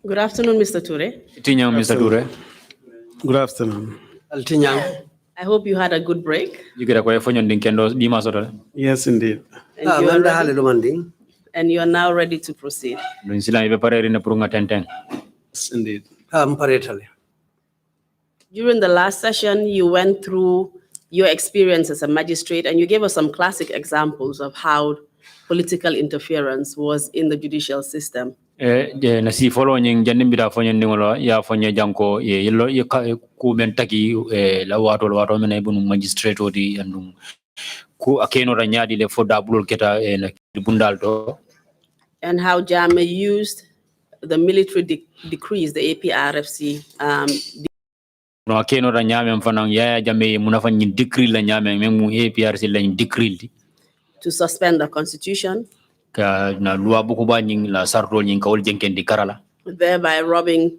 Good afternoon, Mr. Touré. Tinyang, Mr. Touré. Good afternoon. I hope you had a good break. Yes, indeed. And you are now ready to proceed. Yes, indeed. During the last session, you went through your experience as a magistrate, and you gave us some classic examples of how political interference was in the judicial system. Na si follow nying jandim bida fonye ndingolo ya fonye janko ye yello ye ku men taki la wato men ibun magistrate odi andum ku akeno ra nyaadi le fo dabulol keta na bundal to, and how Jammeh used the military decrees, the APRFC no akeno ra nyame mfanang ya Jammeh munafa nyin decree la nyame memu APRC la decree to suspend the constitution, na loi buku ba nying la sartol nying kawol jenkendi karala, thereby robbing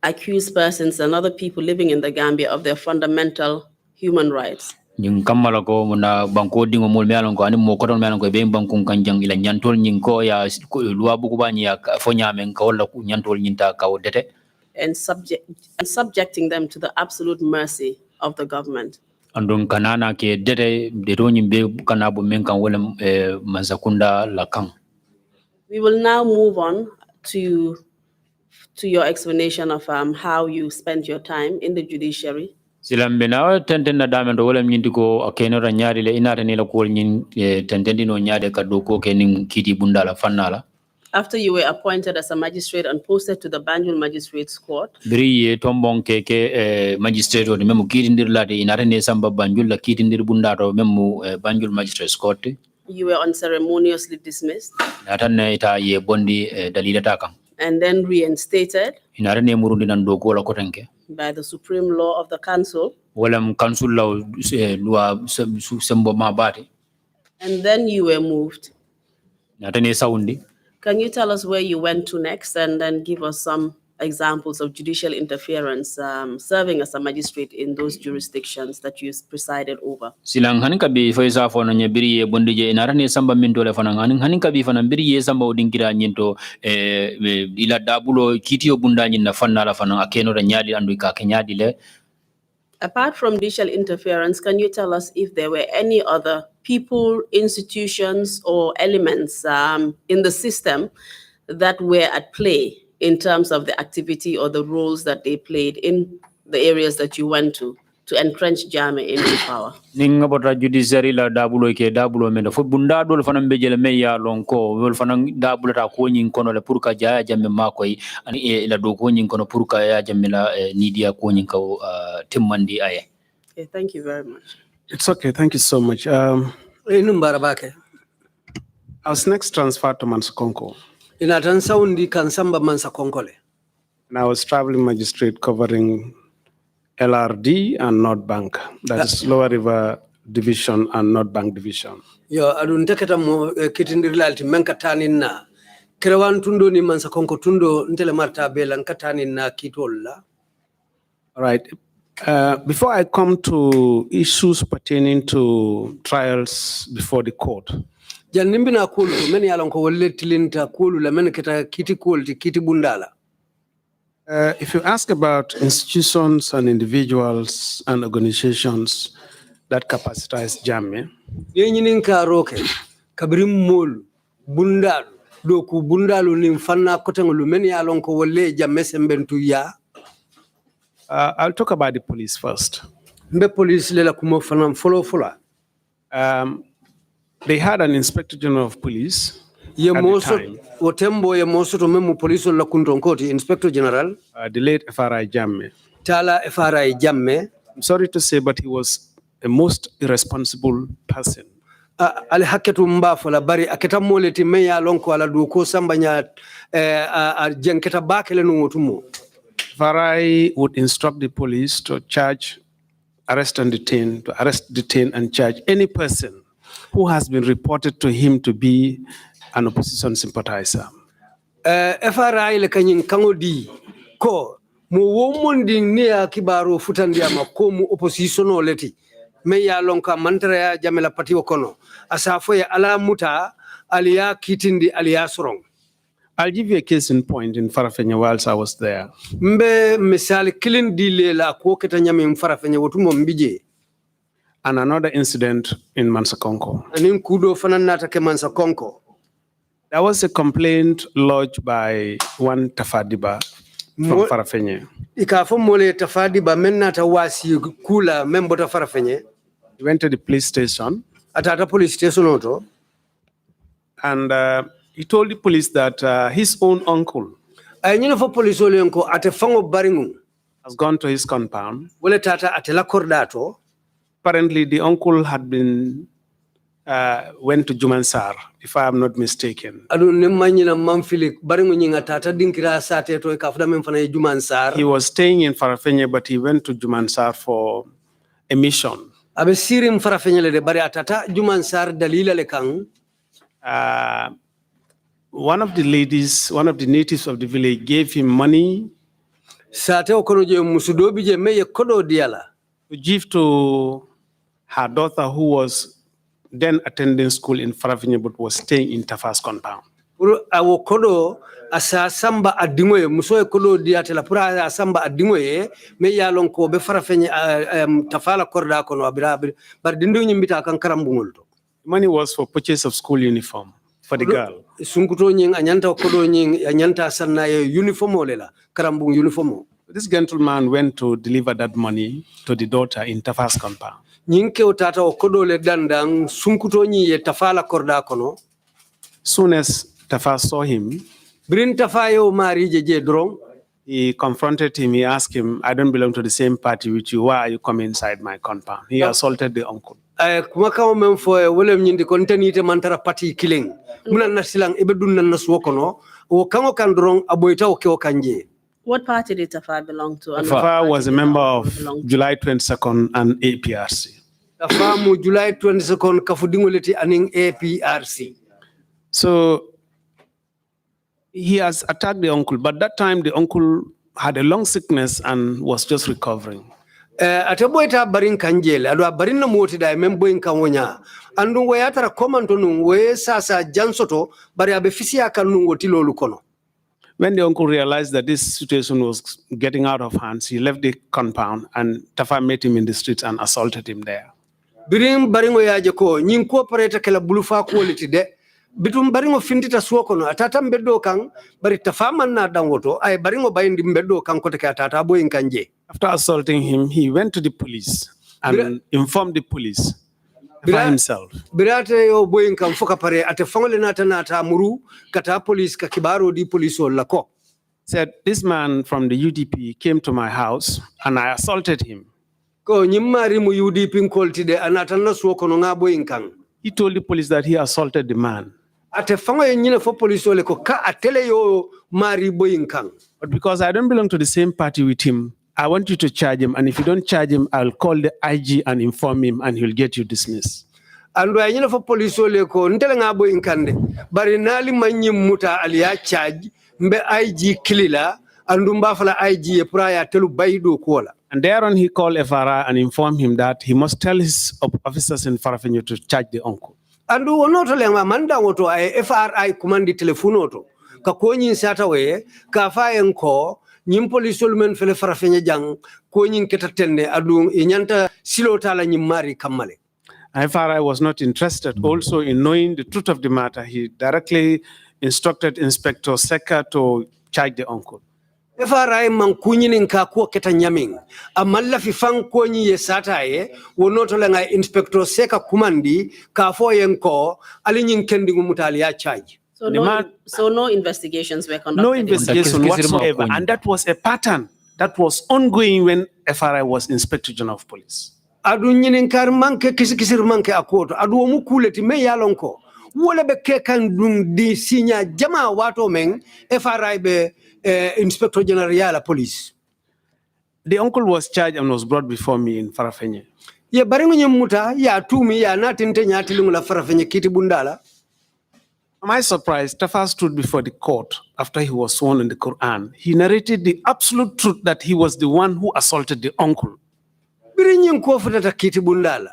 accused persons and other people living in the Gambia of their fundamental human rights. Nying kamala ko muna banko dingo mol mealon ko ani mo ko don mealon ko be bankun kanjang ila nyantol nying ko ya loi buku ba nya fo nyame kawol ku nyantol nyinta kaw dete, and subjecting them to the absolute mercy of the government. Andon kanana ke dete de ronyim be kanabo men kan wala mazakunda lakang. We will now move on to your explanation of how you spent your time in the judiciary. Silambe na tenten na dame do wala nyindi ko akeno ra nyaari le inata ne la ko nyin tentendi no nyaade ka do ko kenin kiti bundala fannala. After you were appointed as a magistrate and posted to the Banjul Magistrates Court, biri tombon keke magistrate o memu kitindir lade inata ne samba Banjul la kitindir bundato memu Banjul Magistrates Court. You were unceremoniously dismissed. Nata ne ita ye bondi dalilata kan. And then reinstated inata ne murundi nan do ko la kotenke by the supreme law of the council. Wala council law loi sembo mabati. And then you were moved. Nata ne saundi. Can you tell us where you went to next, and then give us some examples of judicial interference serving as a magistrate in those jurisdictions that you presided over? Silang hanin kabi faisa fono nye biri ye bondi je inara ne samba minto le fana hanin kabi fana biri ye samba odingira nyento ila dabulo kitio bunda nyina fana la fana akeno ra nyadi andu ka kenyadi le. Apart from judicial interference, can you tell us if there were any other people, institutions, or elements in the system that were at play in terms of the activity or the roles that they played in the areas that you went to entrench Jammeh in power? Ninga bota judiciary la dabulo ke dabulo menda fo bunda dol fana mbejele me ya lonko wol fana dabulo ta ko nyin kono le pour ka jaya Jammeh makoy ani la do ko nyin kono pour ka ya Jammeh la nidia ko nyin kaw timmandi aye. Okay, thank you very much. It's okay, thank you so much. I was next transferred to Mansakonko. And I was traveling magistrate covering LRD and North Bank, that is Lower River Division and North Bank Division. Yo adun teketa mo kitindirilati menkataninna krewan tundo ni Mansakonko tundo ntele marta belan kataninna kitolla. All right. Before I come to issues pertaining to trials before the court, janimbina kulu meni alonko waletilinta kulu la meni keta kiti kulu kiti bundala. If you ask about institutions and individuals and organizations that capacitize Jammeh, yenyinka roke kabrim mol bundalu doku bundalu ni mfana kotengulu meni alonko wale Jammeh sembentu ya. I'll talk about the police first. They had an Inspector General of Police at the time. Inspector General. The late FRI Jammeh. Tala FRI Jammeh. I'm sorry to say, but he was a most irresponsible person. Ali haketu mbafola bari aketa moleti meya lonko ala duko sambanya jenketa bakele nungotumo. FRI would instruct the police to charge, arrest, detain, and charge any person who has been reported to him to be an opposition sympathizer. FRI le kanyin kangodi ko mo womondi niya kibaro futandia makomu opposition oleti meya lonka mantra ya Jammeh pati okono asafo ya ala muta aliya kitindi aliya sorong. I'll give you a case in point in Farafenye whilst I was there. Mbe misali kilin dile la ko keta nyame Farafenye wotumo mbije. And another incident in Mansakonko. Anin kudo fananata ke Mansakonko. There was a complaint lodged by one Tafadiba from Farafenye. Ikafo mole Tafadiba menata wasi kula membota Farafenye. He went to the police station. Atata police station auto. And he told the police that his own uncle Aynyina fo police olenko ate fango baringu has gone to his compound. Wole tata ate la kordato. Apparently, the uncle had been went to Jumansar, if I am not mistaken. Adu nemanyina mamfili baringu nyinga tata dinkira sate to ikafda memfana Jumansar. He was staying in Farafenye, but he went to Jumansar for a mission. Abe sirim Farafenye le de bari atata Jumansar dalila le kang. One of the ladies, one of the natives of the village gave him money Sate okono je musudobi je meye kodo diala. to give to her daughter who was then attending school in Farafenye but was staying in Tafa's compound. Uru awo kodo asa samba adingoye muso kodo diate la pura asamba adingoye me yalon ko be Farafenye Tafala korda kono abira bar dindu nyimbita kan karambungol to. Money was for purchase of school uniform for the girl. Sunkuto nying anyanta kodo nying anyanta sanna uniform olela karambung uniform. This gentleman went to deliver that money to the daughter in Tafa's compound. Nyinke utata kodo le dandang sunkuto nyi ye Tafala korda kono. Soon as Tafa saw him, Brin Tafayo mari je drong. he confronted him. He asked him, "I don't belong to the same party with you. Why are you coming inside my compound?" He assaulted the uncle. Kumaka men fo wolem nyindi kontenite mantara party killing. Muna nasilang ibedun na nasuokono. O kango kandrong aboita o keo kanje. What party did Tafa belong to? And what Tafa party was a did member Tafa of belong to? July 22nd and APRC. Tafa mu July 22nd kafudingoleti aning APRC. So he has attacked the uncle, but that time the uncle had a long sickness and was just recovering. Ateboita barin kanjele ado barin na moti da membo in kanwonya andu we atara komando nu we sasa jansoto bari abefisi akanu ngotilo lukono. When the uncle realized that this situation was getting out of hands, he left the compound and Tafa met him in the streets and assaulted him there. Birim baringo yaje ko nyin cooperate kala bulufa quality de bitum baringo findita suokono atata mbeddo kan bari Tafa man na dangoto ay baringo bayindi mbeddo kan kote ka atata boyin kanje. After assaulting him, he went to the police and informed the police by himself. Birate yo boyin kan foka pare ate fangole nata muru kata police ka kibaro di police lako. Said, "This man from the UDP came to my house and I assaulted him." Ko nyimmari mu UDP kolti de anata na suokono nga boyin kan. He told the police that he assaulted the man. Ate fango nyine fo police ole ko ka atele yo mari boyin kan. But because I don't belong to the same party with him, I want you to charge him, and if you don't charge him, I'll call the IG and inform him, and he'll get you dismissed. Andu ayina fo police ole ko ntele nga boyin kande bari nali manyi muta aliya charge mbe IG kilila andu mbafala IG e praya telu baido kola. And thereon he called FRI and informed him that he must tell his officers in Farafenye to charge the uncle. Andu onoto lenga manda woto ay FRI kumandi telefonoto ka konyin sata we ka fayen ko nyim police men fele Farafenye jang konyin ketatende adu inyanta silota la nyimari kamale. FRI was not interested also in knowing the truth of the matter. He directly instructed Inspector Seka to charge the uncle. FRI man kunyin ka ko keta nyaming amalla fi fan konyi ye sata ye wonoto lenga Inspector Seka kumandi ka foyen ko alinyin kendingu mutali ya charge. So no investigations were conducted. No investigation whatsoever. And that was a pattern that was ongoing when FRI was Inspector General of Police. Adu nyinin kar manke kisir manke akoto adu mu kuleti me yalonko wala be kekan dum di sinya jama wato men FRI be Inspector General ya Police. The uncle was charged and was brought before me in Farafenye. Ye baringo nyemuta ya tumi ya natinte nyati lungu la Farafenye kiti bundala. To my surprise, Tafa stood before the court after he was sworn in the Quran. He narrated the absolute truth that he was the one who assaulted the uncle. Birinyin ko futata kiti bundala.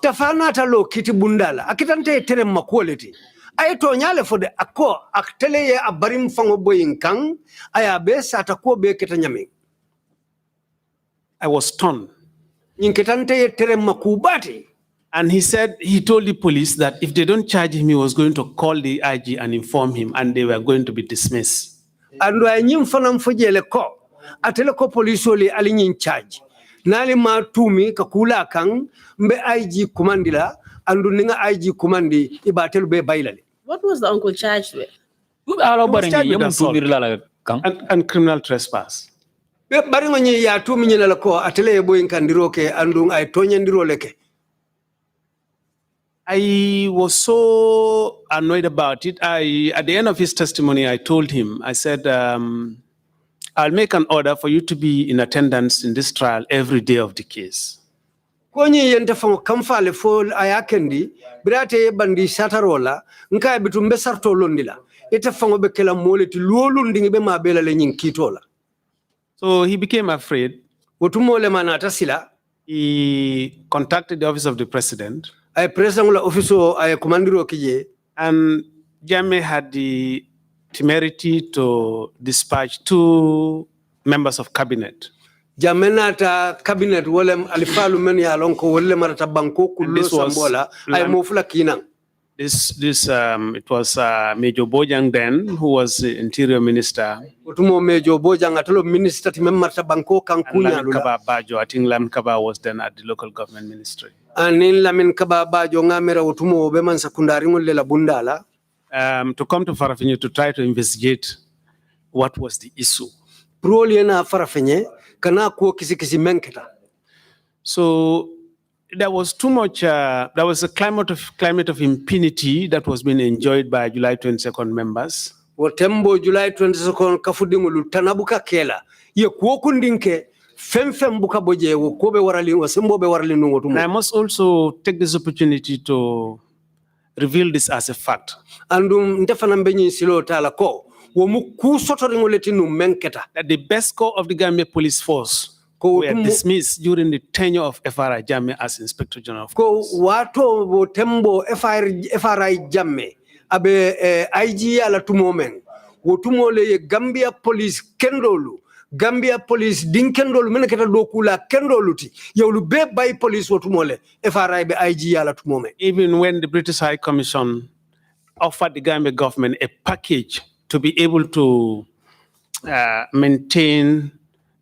Tafa nata lo kiti bundala. Akitante tere makwality. ay to nyale fode akko aktele ye abarim fango boyin kan aya be sata ko be keta nyame. I was stunned. Yinketante ye tere makubati. And he told the police that if they don't charge him, he was going to call the IG and inform him, and they were going to be dismissed. And I nyim fanam fojele ko atele ko police oli ali in charge. Nali ma tumi kakula kang mbe IG kumandila andu ninga IG kumandi ibatelu be bailali. What was the uncle charged with? And criminal trespass. Baringo nyi ya tumi nyela ko atele ebo inkandiroke andu ay tonyandiroleke. I was so annoyed about it. At the end of his testimony, I told him, I said, I'll make an order for you to be in attendance in this trial every day of the case. Konyi yente fango kamfale fol ayakendi birate bandi satarola nka bitumbe sarto londila ite fango bekela moleti luolu ndingi be mabela le nyinkitola. So he became afraid. Wotumole manata sila. He contacted the office of the president. Ay president la officio ay commandiro kije. And Jammeh had the temerity to dispatch 2 members of cabinet. Jamenata cabinet wolem alifalu men ya lonko wolle marata banko kullo sambola ay mofula kinang. It was Major Bojang then, who was the interior minister. Utumo Major Bojang atolo minister timemmarta banko kankunya Lamin Kaba Bajo, I think Lamin Kaba was then at the local government ministry. And in Lamin Kaba Bajo ngamera utumo beman sakundari ngule la bundala. To come to Farafenye to try to investigate what was the issue. Proliena Farafenye kana kuo kisi menketa. So there was too much. There was a climate of impunity that was being enjoyed by July 22nd members. Wotembo July 22nd kafudingulu tanabuka kela ye kuo kundinke fem buka boje wo kobe warali wo sembo be warali no wotumo. I must also take this opportunity to reveal this as a fact. Andum ndefana mbenyi silo tala ko wo mu ku sotoringo letinu menketa that the best corps of the Gambia police force were dismissed during the tenure of FRI Jammeh as Inspector General of Police. Ko wato wo tembo FRI Jammeh abe IG ala tumomen wo tumole ye Gambia police kendolu Gambia police dinkendolu meneketa dokula kendoluti yewlu be bay police wo tumole FRI be IG ala tumomen. Even when the British High Commission offered the Gambia government a package to be able to maintain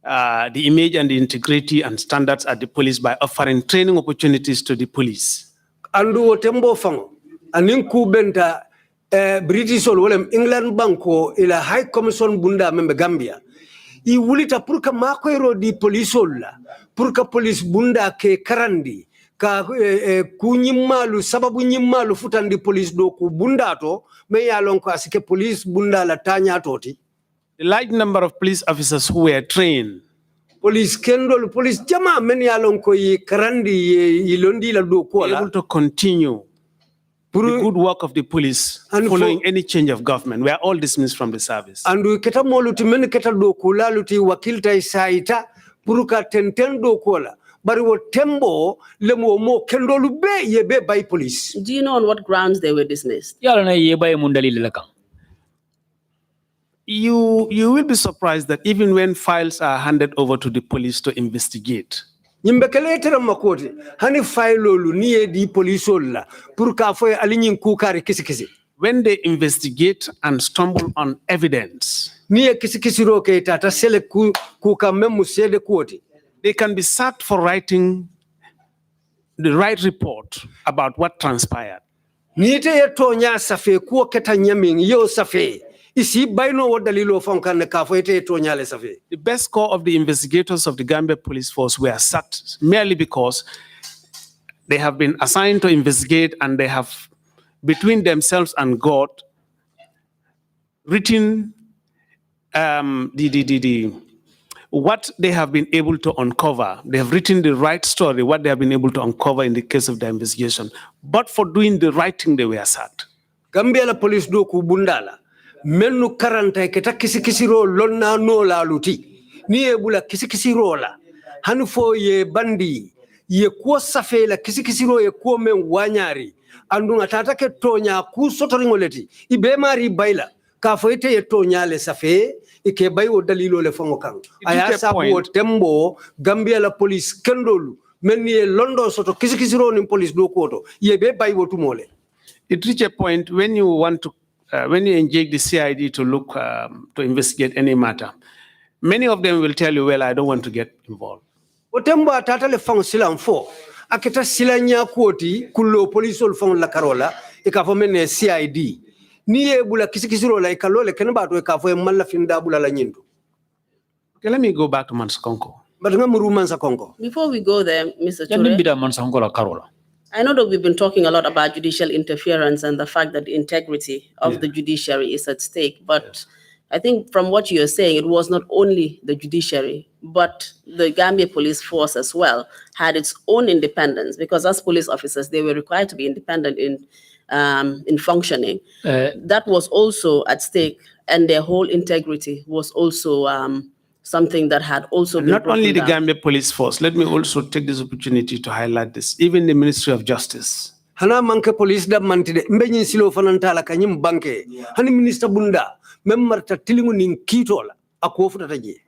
the image and the integrity and standards at the police by offering training opportunities to the police. Andu wotembo fango aninku benta British or England banko ila High Commission bunda membe Gambia. I wulita purka makoiro di police olla purka police bunda ke karandi ka kunyimalu sababu nyimalu futandi police do ku bunda to me yalon ko asike police bunda la tanya toti. The large number of police officers who were trained. Police kendol police jama men yalon ko yi karandi yi londi la do ko la able to continue the good work of the police following any change of government. We are all dismissed from the service. Andu keta moluti men keta do ko la luti wakilta isaita puruka tenten do ko la bari wo tembo lemo mo kendolu be ye be by police. Do you know on what grounds they were dismissed? Yala na ye bay mundali lelakang. You will be surprised that even when files are handed over to the police to investigate, Nimbekeletere makoti hani file lu niye di police la purka foye alinyin kukari kisi. When they investigate and stumble on evidence, niye kisi roke tata sele kuka memu sede kuoti. They can be sacked for writing the right report about what transpired. Nite yeto nya safe kuo keta nyaming yo safe. Isi baino wadalilo fonkan ka foyete yeto nya le safe. The best core of the investigators of the Gambia Police Force were sacked merely because they have been assigned to investigate and they have, between themselves and God, written what they have been able to uncover. They have written the right story, what they have been able to uncover in the case of the investigation. But for doing the right thing, they were sacked. Gambia la police do ku bundala. Menu karanta keta kisi ro lonna no la luti. Ni ebula kisi ro la. Hanufo ye bandi. Ye kuo safe la kisi ro ye kuo men wanyari. andunga tata ke tonya ku sotoringoleti ibe mari bayla ka foite ye tonya le safe ike bay o dalilo le fongo kan aya sabu o tembo Gambia la police kendolu menni e londo soto kisikisiro ni police do koto ye be bay wo tumole. It reached a point when you want to when you engage the CID to look to investigate any matter, many of them will tell you, well, I don't want to get involved. O tembo tata le fongo silan fo aketa silanya koti kullo police ol fongo la karola e ka fo menne CID ni e bula kisikisiro la e kalole ken ba to e ka fo e malla finda bula la nyindu. Okay, let me go back to Mansakonko. Before we go there, Mr. Touré, I know that we've been talking a lot about judicial interference and the fact that the integrity of the judiciary is at stake. But I think from what you're saying, it was not only the judiciary, but the Gambia police force as well had its own independence, because as police officers, they were required to be independent in functioning. That was also at stake, and their whole integrity was also something that had also been not only the down. Gambia police force. Let me also take this opportunity to highlight this. Even the Ministry of Justice. Hana manke police da mantide mbenyin silo fanantala kanyim banke hani minister bunda memmarta tilingu nin kitola ako futata je.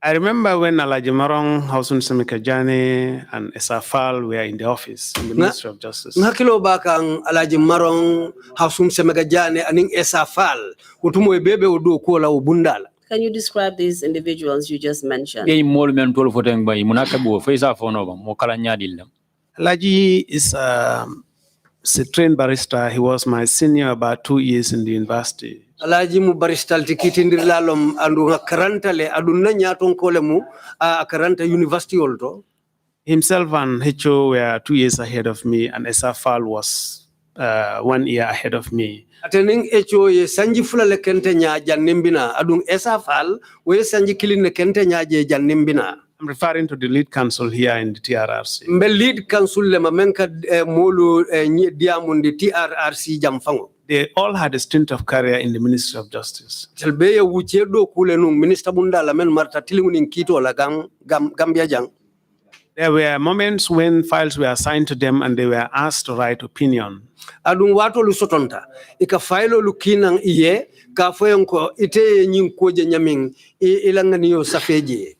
I remember when Alaji Marong, Hausun Semekajane, and Esafal were in the office in the Ministry of Justice. Nakilo bakang Alaji Marong, Hausun Semekajane, and Esafal utumo ebebe udu kola ubundala. Can you describe these individuals you just mentioned? Alaji is a trained barrister. He was my senior about 2 years in the university. Alaji mu baristal tikiti ndilalom andu karanta le adunna nyaton kolemu karanta university olto. Himself and Hecho were 2 years ahead of me, and Esafal was 1 year ahead of me. Atening Hecho ye sanji fula le kente nya janimbina adung Esafal we sanji kilin le kente nya je janimbina. I'm referring to the lead counsel here in the TRRC. Mbe lead counsel le mamenka molu diamundi TRRC jamfango. They all had a stint of career in the Ministry of Justice. Telbeye wuche do kule nung minister bunda la men marta tilingunin kito la Gambia jang. There were moments when files were assigned to them and they were asked to write opinion. Adung wato lu sotonta ika file lu kinang iye ka foyenko ite nyin koje nyaming ilangani yo safeje.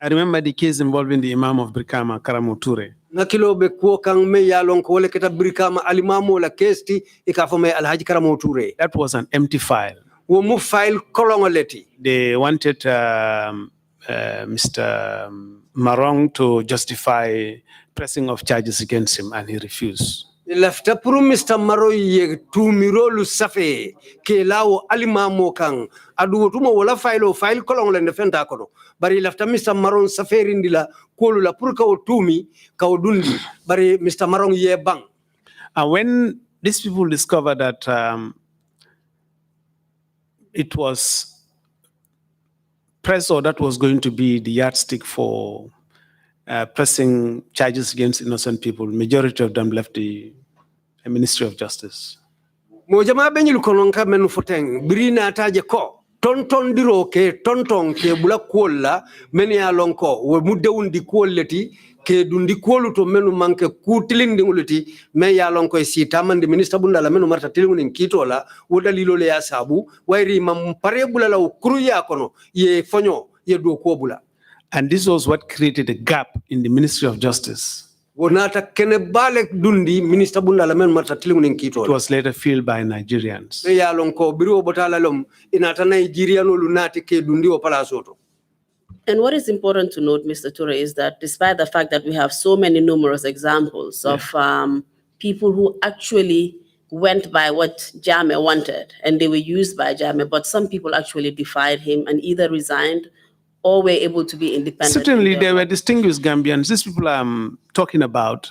I remember the case involving the Imam of Brikama, TOURAY. Nakilo be ko kang me yalon ko wala kita Brikama alimamo la kesti ika fo me Alhaji Karamo Touré. That was an empty file. Wo mu file kolongoleti. They wanted Mr. Marong to justify pressing of charges against him, and he refused. Lafta puru Mr. Maro ye tumirolu safe ke lawo alimamo kang adu tumo wala file kolong le defenda kono bari lafta Mr. Maron safe rindila kolu la pur ka tumi ka dundi bari Mr. Maron ye bang. And when these people discovered that it was Preso that was going to be the yardstick for pressing charges against innocent people, majority of them left the Ministry of Justice. Mo jama benyul kononka menu foteng birina taje ko tonton diro ke tonton ke bula kolla meni alonko we mudewundi kolleti ke dundi kolu to menu manke kutilindi nguleti me yalonko e sita mande minister bunda la menu marta tilingunin kitola wodalilo le ya sabu wairi mam pare bula la ukruya kono ye fonyo ye do ko bula. And this was what created a gap in the Ministry of Justice. Wonata kene balek dundi minister bunda la men marta tilingunin kitola. It was later filled by Nigerians. Me yalonko biro botala lom inata Nigeriano lunati ke dundi o palasoto. And what is important to note, Mr. Touré, is that despite the fact that we have so many numerous examples of people who actually went by what Jammeh wanted and they were used by Jammeh, but some people actually defied him and either resigned or were able to be independent. Certainly, there were distinguished Gambians. These people I'm talking about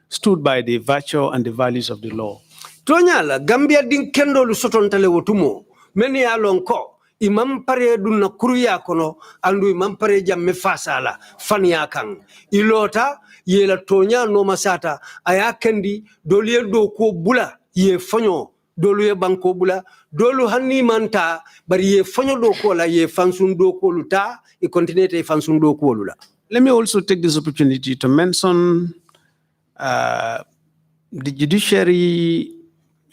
stood by the virtue and the values of the law. Tonyala, Gambia din kendo lu sotontale wotumo, meni alonko. Imam pare dunna kuruya kono andu imam pare jamme fasala fania kang ilota yela tonya no masata aya kendi doliye do ko bula ye fanyo dolu ye banko bula dolu hanni manta bari ye fanyo do ko la ye fansun do ko luta e continuete fansun do ko lula. Let me also take this opportunity to mention The judiciary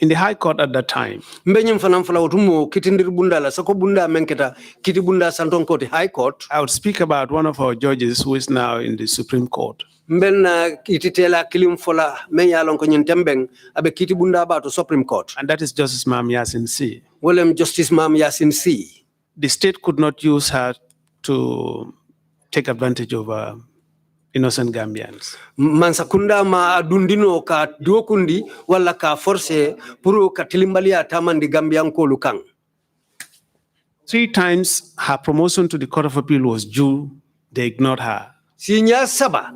in the High Court at that time, Mbenyim fanam fala otumo kitindir bunda la sako bunda menketa kiti bunda santon court High Court. I would speak about one of our judges who is now in the Supreme Court. Mben kititela kilim fola men yalon ko nyin tembeng abe kiti bunda ba to Supreme Court. And that is Justice Mam Yasin C. Wolem Justice Mam Yasin C. The state could not use her to take advantage of innocent Gambians. Mansakunda ma adundino ka duokundi wala ka force puru ka tilimbalia tamandi Gambian ko lukang. 3 times her promotion to the Court of Appeal was due. They ignored her. Sinya saba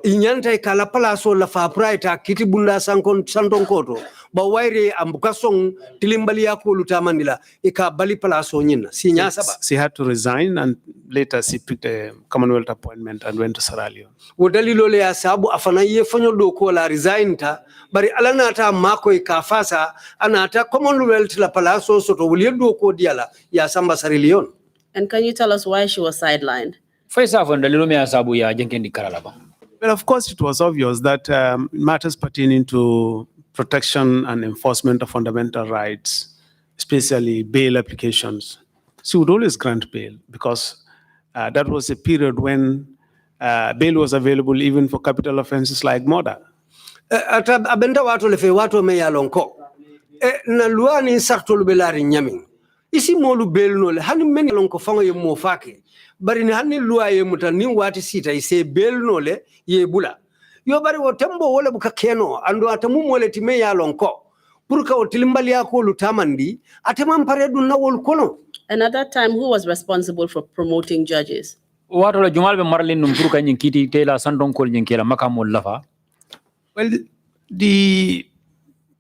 inyanta kala palaso la fa praita kiti bunda santon koto ba waire ambukasong tilimbalia ko lutamandila ika bali palaso nyina sinya saba. She had to resign and later she picked a Commonwealth appointment and went to Sierra Leone. Wodalilo le asabu afana ye fanyo do ko la resign ta bari alana ta mako ikafasa anata Commonwealth la palaso soto wulie do ko diala ya samba Sierra Leone. And can you tell us why she was sidelined? Well, of course, it was obvious that matters pertaining to protection and enforcement of fundamental rights, especially bail applications, she would always grant bail because that was a period when bail was available even for capital offenses like murder. Abenda watu lefe watu me yalonko. Na luani sarto lubelari nyami. Isi molu bail no le hani meni lonko fango ye mofake. Bari ni hani lua ye muta ni wati sita ise bail no le ye bula. Yo bari wotembo wole buka keno ando atamu mole time yalonko. Puruka otilimbali yako lutamandi atema mparedu na wol kono. And at that time, who was responsible for promoting judges? Well,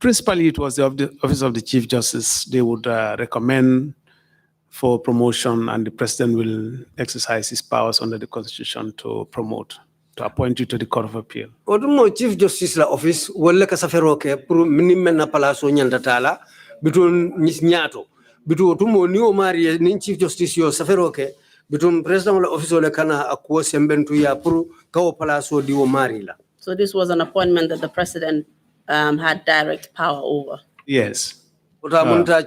Principally it was the Office of the Chief Justice. They would recommend for promotion, and the president will exercise his powers under the Constitution to promote, to appoint you to the Court of Appeal. Odumo Chief Justice la office wole ka saferoke pour minimmen na palaso nyandatala bitun nyato bitu otumo ni o mari ni Chief Justice yo saferoke bitun president la office ole kana akwo sembentu ya pour kawo palaso di o mari la. So this was an appointment that the president had direct power over. Yes. Ota munta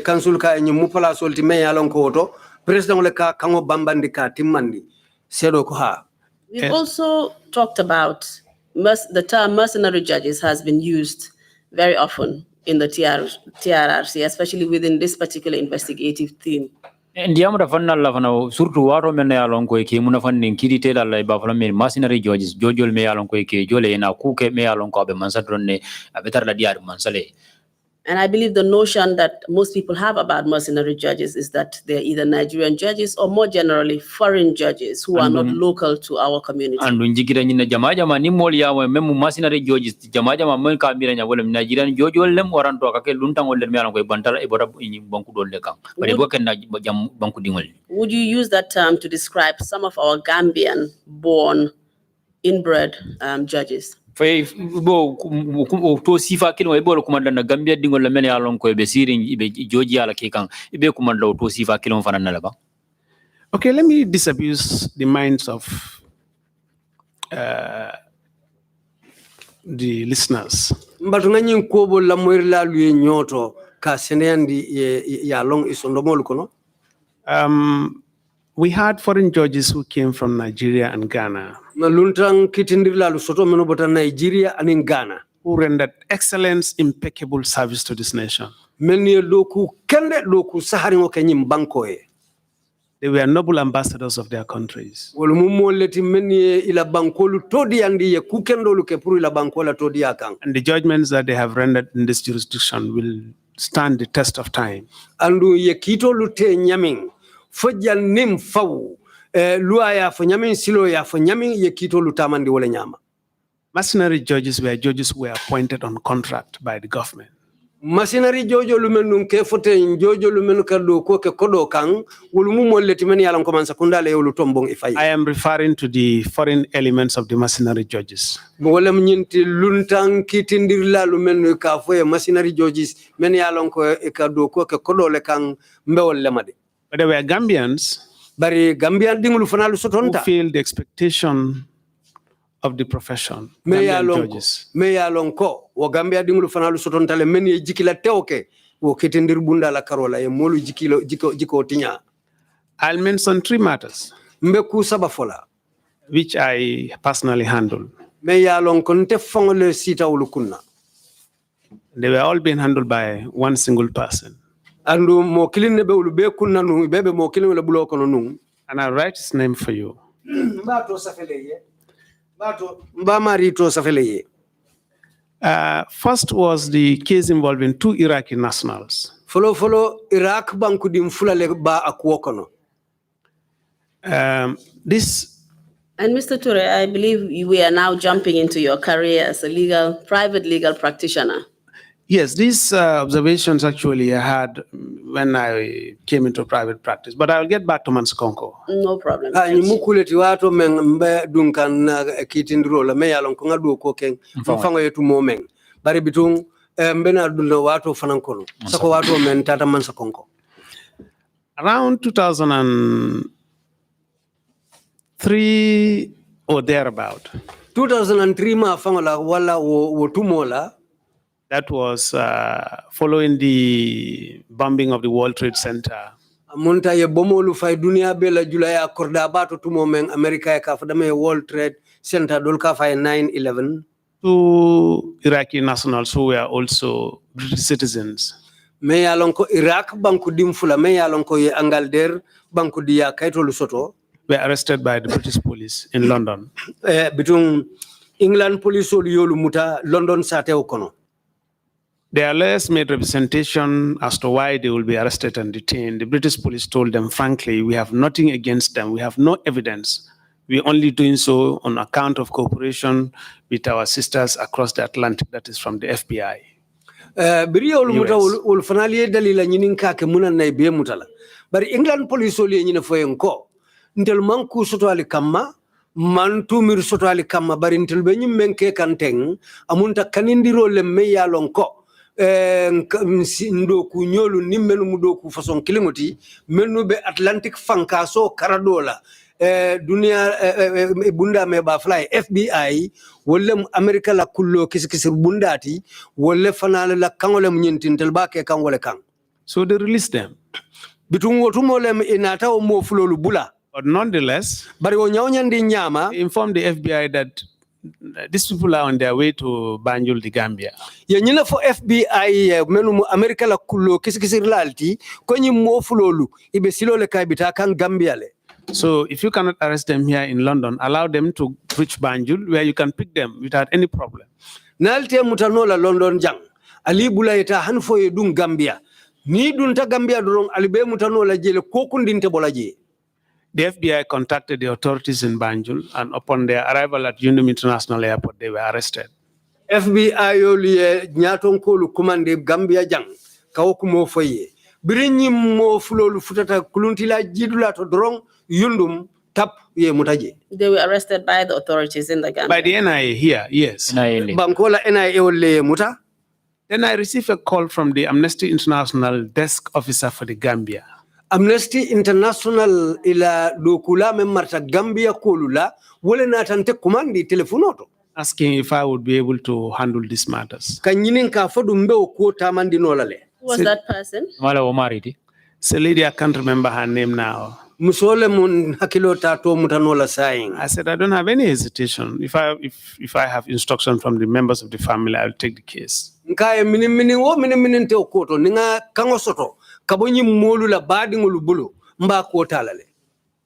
council ka nyi mu palaso ti me yalon ko oto president ole ka kango bambandi ka timmandi sedo ko ha. We've also talked about the term mercenary judges has been used very often in the TRRC, especially within this particular investigative theme. Ndiamu da fanna la fana surtout waro men ya lon ko ke muna fannin kiri tela la ba fana men mercenary judges jojol me ya lon ko ke jole na kuke me ya lon ko be mansa dronne abetar la diar mansale. And I believe the notion that most people have about mercenary judges is that they're either Nigerian judges or more generally foreign judges who are not local to our community. And njikira nyina jama ni moli ya memu mercenary judges jama men ka mira nya wala Nigerian judge lem waranto ka ke luntang wala me ko bantala e bora ni banku dolle kan bari bo ken na jam banku dingol. Would you use that term to describe some of our Gambian born inbred judges? Bo to sifa kino e bolo kumanda na Gambia dingol la men ya lon ko be sirin be joji ala ke kan e be kumanda to sifa kilo fana na la ba. Okay, let me disabuse the minds of the listeners. Mbatu nganyi nkobo la mwirila luye nyoto ka seneandi ya long isondomolu kono. We had foreign judges who came from Nigeria and Ghana Na luntang kitindirla lusoto menobota Nigeria and in Ghana. who rendered excellent, impeccable service to this nation. Meni loku kende loku saharingo kenyim bankoe. They were noble ambassadors of their countries. Wolumumo leti meni ila bankolu todi andi ye kukendo luke puru ila bankola todi akang. And the judgments that they have rendered in this jurisdiction will stand the test of time. Andu ye kito lute nyaming. Fojal nim fawu. Lua ya fo nyamin silo ya fo nyamin ye kito lutamandi wole nyama. Mercenary judges were judges who were appointed on contract by the government. Mercenary jojo lumenu ke fote jojo lumenu kado ko ke kodo kang wulumu leti meni yalan komansa kundale yolu tombong ifai. I am referring to the foreign elements of the mercenary judges. Wala mnyinti luntang kitindirla lumenu ka foye mercenary judges meni yalan ko e kado ko ke kodo le kang mbewol lemade. But there were Gambians Bari Gambian dingulu fanalu who sotonta. failed the expectation of the profession, Me Gambian ya judges. lonko wo Gambia dingulu fanalu soton tale men ye jikila teoke wo ketendir bunda la karola ye molu jiko tinya. I'll mention 3 matters Mbeku saba fola which I personally handle. me ya lonko nte fongole sita ulukunna. They were all being handled by one single person. Andu mo kilin be ulu be kunna nu bebe mo kilin le bulo kono nu. And I'll write his name for you. Mbato safeleye. Mba marito safeleye. First was the case involving 2 Iraqi nationals. Follow Iraq banku dim fulale ba akuokono. This And Mr. TOURAY, I believe we are now jumping into your career as a private legal practitioner. Yes, these observations actually I had when I came into private practice, but I'll get back to Mansakonko. No problem. Ni mukuleti wato men mbe dunkan na kitindro la me yalon ko ngadu ko ken mfango yetu momeng bari bitung mbe na dundo wato fanankono sako wato men tata Mansakonko. Around 2003 or thereabout. 2003 ma fangola wala wo tumola. That was following the bombing of the World Trade Center. Munta ye bomolu fay dunia bela julaya akorda bato tumo men America ya kafadame World Trade Center dolka fay 9/11. 2 Iraqi nationals who were also British citizens. Me yalonko Iraq banku dimfula me yalonko ye Angalder banku dia kaito lusoto. Were arrested by the British police in London. Between England police yolu muta London sate okono. Their lawyers made representation as to why they will be arrested and detained. The British police told them, frankly, we have nothing against them. We have no evidence. We're only doing so on account of cooperation with our sisters across the Atlantic, that is from the FBI. Biri olu muta ul fanali dalila nyinin kake muna na ibe mutala. Bari England police oli nyina foyenko. Ntel manku soto ali kama mantu mir soto ali kama bari ntel be nyim menke kanteng amunta kanindiro le meya lonko. Ndoku nyolu ni menu mudoku façon kilingoti menu be Atlantic fankaso karadola dunia bunda me ba fly FBI wala America la kullo kisikisir bundati wala fanale la kangole munyintintel ba ke kangole kang. So they released them. Bitung wotumole inata o mo fulolu bula. But nonetheless, bari o nyawnyandi nyama they informed the FBI that these people are on their way to Banjul, the Gambia. Ye nyina fo FBI menu America la kullo kisikisir lalti ko nyi mo fulolu ibe silole kay bita kan Gambia le. So if you cannot arrest them here in London, allow them to reach Banjul where you can pick them without any problem. Nalte mutanola London jang ali bulayta hanfo ye dun Gambia ni dun ta Gambia dorong alibe mutanola jele kokundinte bolaje. The FBI contacted the authorities in Banjul, and upon their arrival at Yundum International Airport, they were arrested. FBI yoli nyaton kolu commande Gambia jang kawkumo foye birinyi mo fulolu futata kuluntila jidula to dorong Yundum tap ye mutaje. They were arrested by the authorities in the Gambia. By the NIA here, yes. Bankola NIA ole muta. Then I received a call from the Amnesty International desk officer for the Gambia. Amnesty International ila dokula memmarta Gambia kolula wole natante commandi telefonoto. Asking if I would be able to handle these matters. Kanyinin ka fodu mbeo kuota mandi nolale. Who was that person? It's a lady, I can't remember her name now. Musole mun hakilo tato mutanola saying. I said, I don't have any hesitation. If I have instruction from the members of the family, I'll take the case. Nkaye minin te okoto ninga kango soto kabonyi molu la badi ngulu bulu mba kuota lale.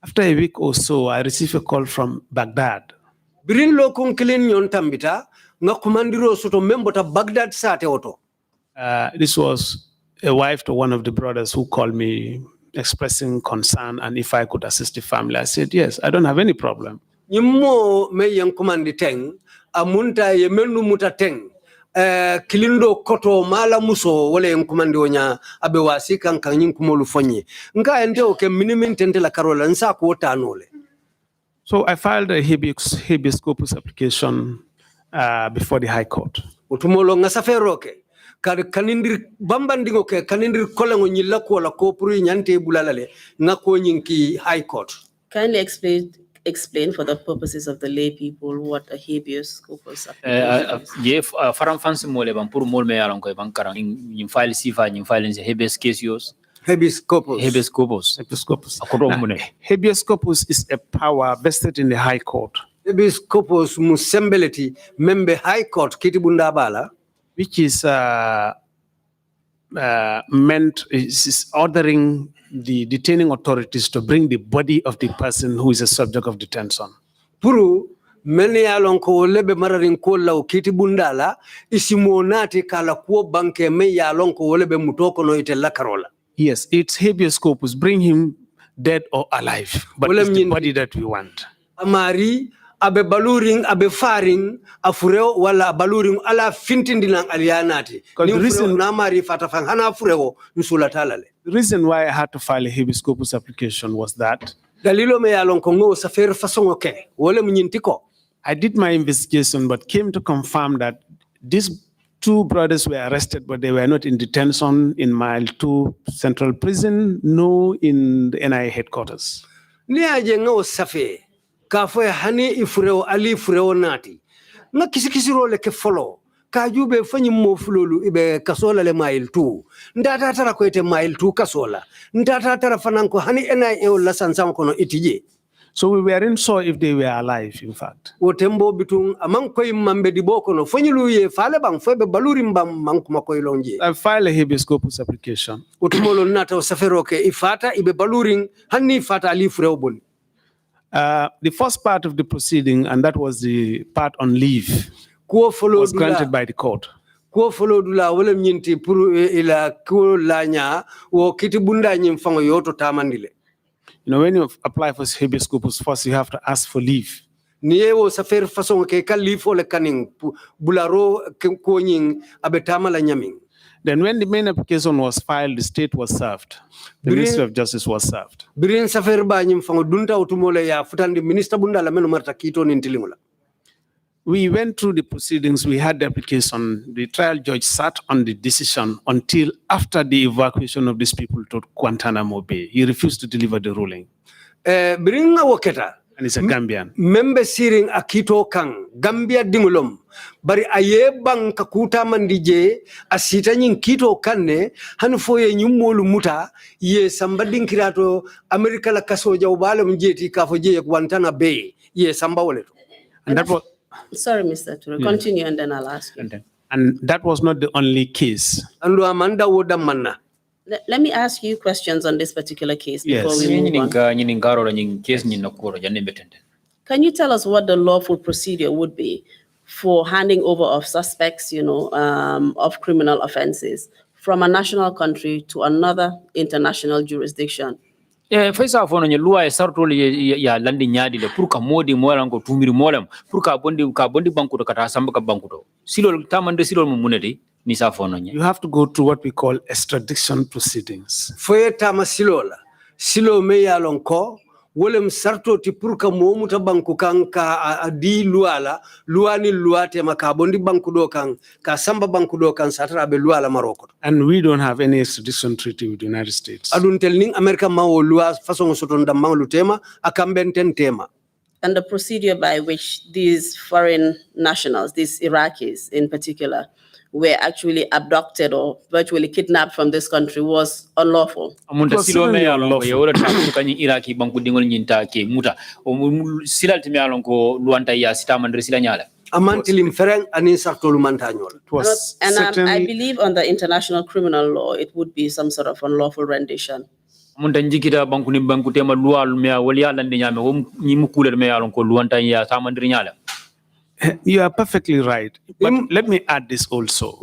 After a week or so, I received a call from Baghdad. Birin lo kunkilin nyon tambita nga kumandiro soto membota Baghdad sate oto. This was a wife to one of the brothers who called me expressing concern and if I could assist the family. I said, yes, I don't have any problem. Nyimmo me yang kumandi teng amunta ye menu muta teng kilindo koto mala muso wale yang kumandi onya abewasi kan nyin kumolu fonye nka ende o ke minimin tente la karola nsa ko tanole. So I filed a habeas corpus application before the High Court. Utumolo ngasaferoke kanindir bambandingo ke kanindir kolango nyilla ko la ko puru nyante bulalale ngako nyinki High Court. Kindly explain explain for the purposes of the lay people what a habeas corpus application is? Je faram fansi mole ban pour mol me yalon ko ban karan in file sifa in file in habeas case yos Habeas corpus. habeas corpus Habeas corpus. akodo Now, mune habeas corpus is a power vested in the High Court, Habeas corpus musembeleti membe High Court kitibunda bala, which is meant is ordering the detaining authorities to bring the body of the person who is a subject of detention. Puru mene yalon ko lebe mararin ko law kitibunda la isimonati kala ko banke me yalon ko lebe mutoko no ite la karola. Yes, it's habeas corpus, bring him dead or alive, but it's the body that we want. Amari abe baluring abe faring afureo wala baluring ala fintindilang alianati. The reason namari fatafang hana afureo nsula talale. The reason why I had to file a habeas corpus application was that Dalilo me yalon ko ngo safer façon okay wala mnyintiko. I did my investigation but came to confirm that these two brothers were arrested, but they were not in detention in Mile 2 Central Prison, no in the NIA headquarters. Ni aje ngo safe ka fo hani ifureo ali fureo nati nga kisikisiro le ke follow ka jube fanyi mo fulolu ibe kasola le Mile 2 ndata tara ko ite Mile 2 kasola ndata tara fananko hani NIA la sansam kono itije. So we weren't sure if they were alive, in fact. Otembo bitung amang koy mambe di boko no fanyilu ye fale bang febe baluri mbam mankuma koy lonje. I filed a habeas corpus application. Otumolo nata safero ke ifata ibe baluring hani fata ali fureo. The first part of the proceeding, and that was the part on leave, was granted by the court. Ko follow dula wala nyinti puru ila ko lanya wo kitibunda nyimfango yoto tamandile. You know, when you apply for habeas corpus, first you have to ask for leave. Niyewo safer façon ke ka leave ole kaning bularo ko nyin abetama la nyaming. Then when the main application was filed, the state was served. The Ministry of Justice was served. Birin safer ba nyimfango dunta utumole ya futandi minister bunda la meno marta kito nintilingola. We went through the proceedings, we had the application, the trial judge sat on the decision until after the evacuation of these people to Guantanamo Bay. He refused to deliver the ruling. Bringa woketa. And he's a Gambian. Membe siring akito kang Gambia dingulom. Bari aye bang kakuta mandije asita nyin kito kanne hanfo ye nyumolu muta ye sambadin kirato Amerika la kasoja ubale mjeti kafoje ye Guantanamo Bay ye samba woleto. And that was... Sorry, Mr. Touré. Continue and then I'll ask you. And that was not the only case. Let me ask you questions on this particular case before we move on. Can you tell us what the lawful procedure would be for handing over of suspects, of criminal offenses from a national country to another international jurisdiction? Faisa fono nye lua e sarto ya landi nyadi le pour ka modi molan ko tumiri molam pour ka bondi banku to kata samba ka banku to silol tamande silol mo munede ni sa fono nye. You have to go through what we call extradition proceedings. Foye tama silola silo me yalon ko wolem sarto ti pour ka momuta banku kan ka adi luala luani luate maka bondi banku do kan ka samba banku do kan satara be luala Morocco. And we don't have any extradition treaty with the United States. Adun telning America ma wo lua façon soton da manglu tema akambenten tema. And the procedure by which these foreign nationals, these Iraqis in particular, were actually abducted or virtually kidnapped from this country was unlawful. Amunta silo me yalon ko yoro tapu kanyi Iraqi banku dingol nyinta ke muta o silal timi yalon ko luanta ya sitamandre sila nyala. Amantilim fereng anin sartolu mantanyol. And I believe under international criminal law it would be some sort of unlawful rendition. Amunta njikita banku ni banku tema lual me wali ala ndi nyame o nyimukule me yalon ko luanta ya tamandre nyala. You are perfectly right. But let me add this also.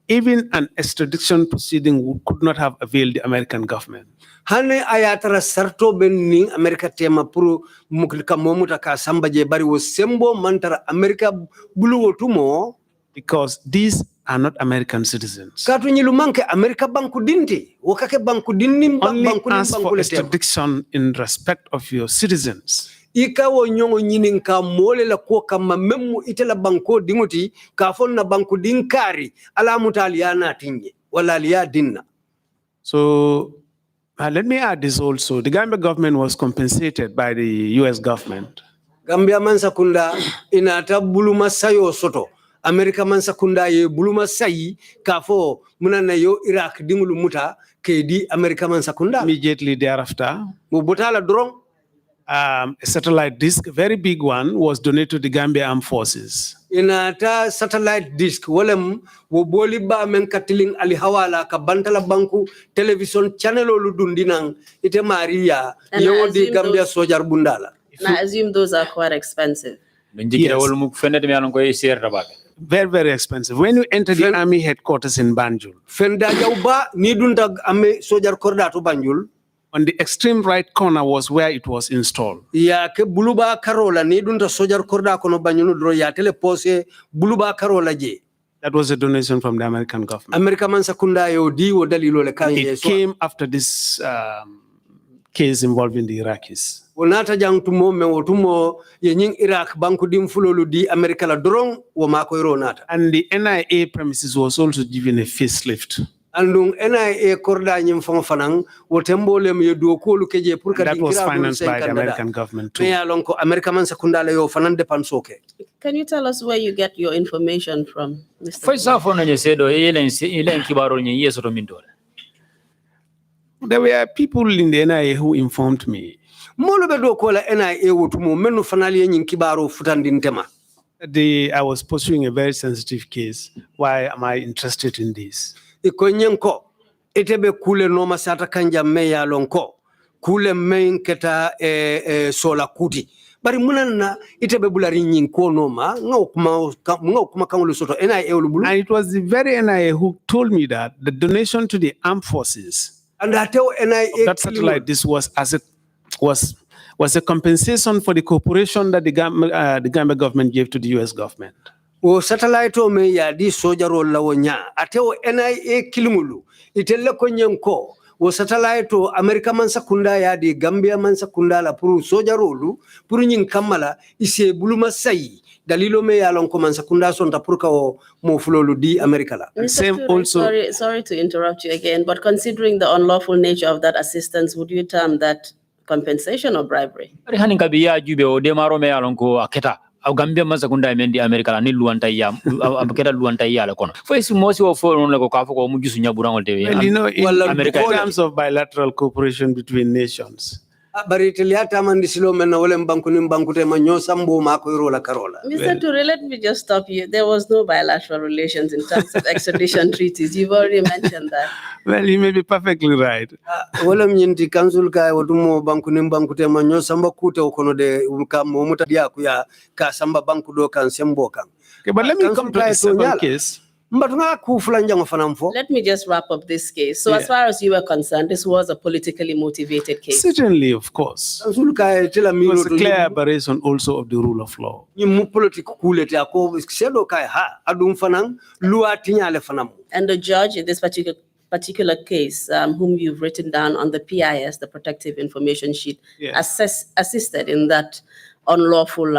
Even an extradition proceeding could not have availed the American government. Hane ayatara sarto benning America tema puru muklika momuta ka sambaje bari wo sembo mantara America bulu tumo because these are not American citizens. Katu nyilumanke America banku dinti wakake banku dinni only ask for extradition in respect of your citizens. Ikawo nyongo nyinin ka mole la ko kama memu itela banko dingoti ka fonna banku dinkari ala mutaliana tinje wala liya dinna. So Let me add this also. The Gambia government was compensated by the US government. Gambia mansakunda inata buluma sayo soto. Amerika mansakunda ye buluma sayi kafo munana yo Iraq dingulu muta kedi Amerika mansakunda. Immediately thereafter, Mubutala drong. a satellite disk, a very big one, was donated to the Gambia Armed Forces. Inata satellite disk walem wo boli ba men katiling ali hawala ka bantala banku television channel olu dundinang ite Maria And yo I di assume Gambia those- sojar bundala. And I assume those are quite expensive. Very, very expensive. When you enter the army headquarters in Banjul, Fenda jauba ni dunta ame sojar korda to Banjul. on the extreme right corner was where it was installed. Ya ke buluba karola ni dunta sojar korda kono Banjul dro ya tele pose buluba karola je. That was a donation from the American government. Amerika man sakunda yo di wo dalilo le kanje It came after this case involving the Iraqis. Wonata jang tumo me wotumo ye nying Iraq banku dim fulolu di Amerika la drong wo mako nata. And the NIA premises was also given a facelift. Andung NIA korda nyim fong fanang wotembo lem ye do ko lu keje pour ka That was dingira financed by the Canada. American government too. Me ya lon ko Amerika man sakunda le yo fanan depansoke. Can you tell us where you get your information from, Mr. There were people in the NIA who informed me Molo be do ko la NIA wotumo menu fanali nyin kibaro futandin tema. that I was pursuing a very sensitive case. Why am I interested in this? Iko nyenko itebe kule no masata kanja meya lonko kule main keta sola kuti bari munana itebe bulari nyin ko noma ngau kuma kamulu soto NIA ulubulu. And it was the very NIA who told me that the donation to the armed forces And ateo NIA that satellite this was a compensation for the cooperation that the Gambia government gave to the US government. o satellite o me ya di sojaro lawonya ateo NIA kilingulu itelle ko nyenko o satellite o America man sakunda ya di Gambia man sakunda la pour sojarolu pour nyin kamala ise buluma sayi dalilo me ya lon ko man sakunda son ta pour ka o mo fulolu di America la. Mr. Same Ture, also- sorry to interrupt you again, but considering the unlawful nature of that assistance, would you term that compensation or bribery? Gambia masakunda mendi America la ni luanta ya abaketa luanta ya la kono fo isi mosi wo fo non la ko kafo ko mu gisu nyabura ngol tewe Well, you know, in America terms of bilateral cooperation between nations, Bari teliata man disilo men wala mbanku ni mbanku te manyo sambo mako rola karola. Mr. Ture, let me just stop you. There was no bilateral relations in terms of extradition treaties. You've already mentioned that. well, you may be perfectly right. Wala mnyinti council ka wadumo banku ni mbanku te manyo samba kute okono de ka momuta dia ku ya ka samba banku do kan sembo kan. Okay, but let me Council come to ka the eto second nyala. case. Mbatunga ku fulanjango fanamfo. Let me just wrap up this case. So, as far as you were concerned, this was a politically motivated case. Certainly, of course. Council ka tela It miro was a to clear aberration also of the rule of law. ni mu politique kulete ako sedo kai ha adum fanang loi tinyale fanam. And the judge in this particular case, whom you've written down on the PIS, the Protective Information Sheet, Yes. assisted in that unlawful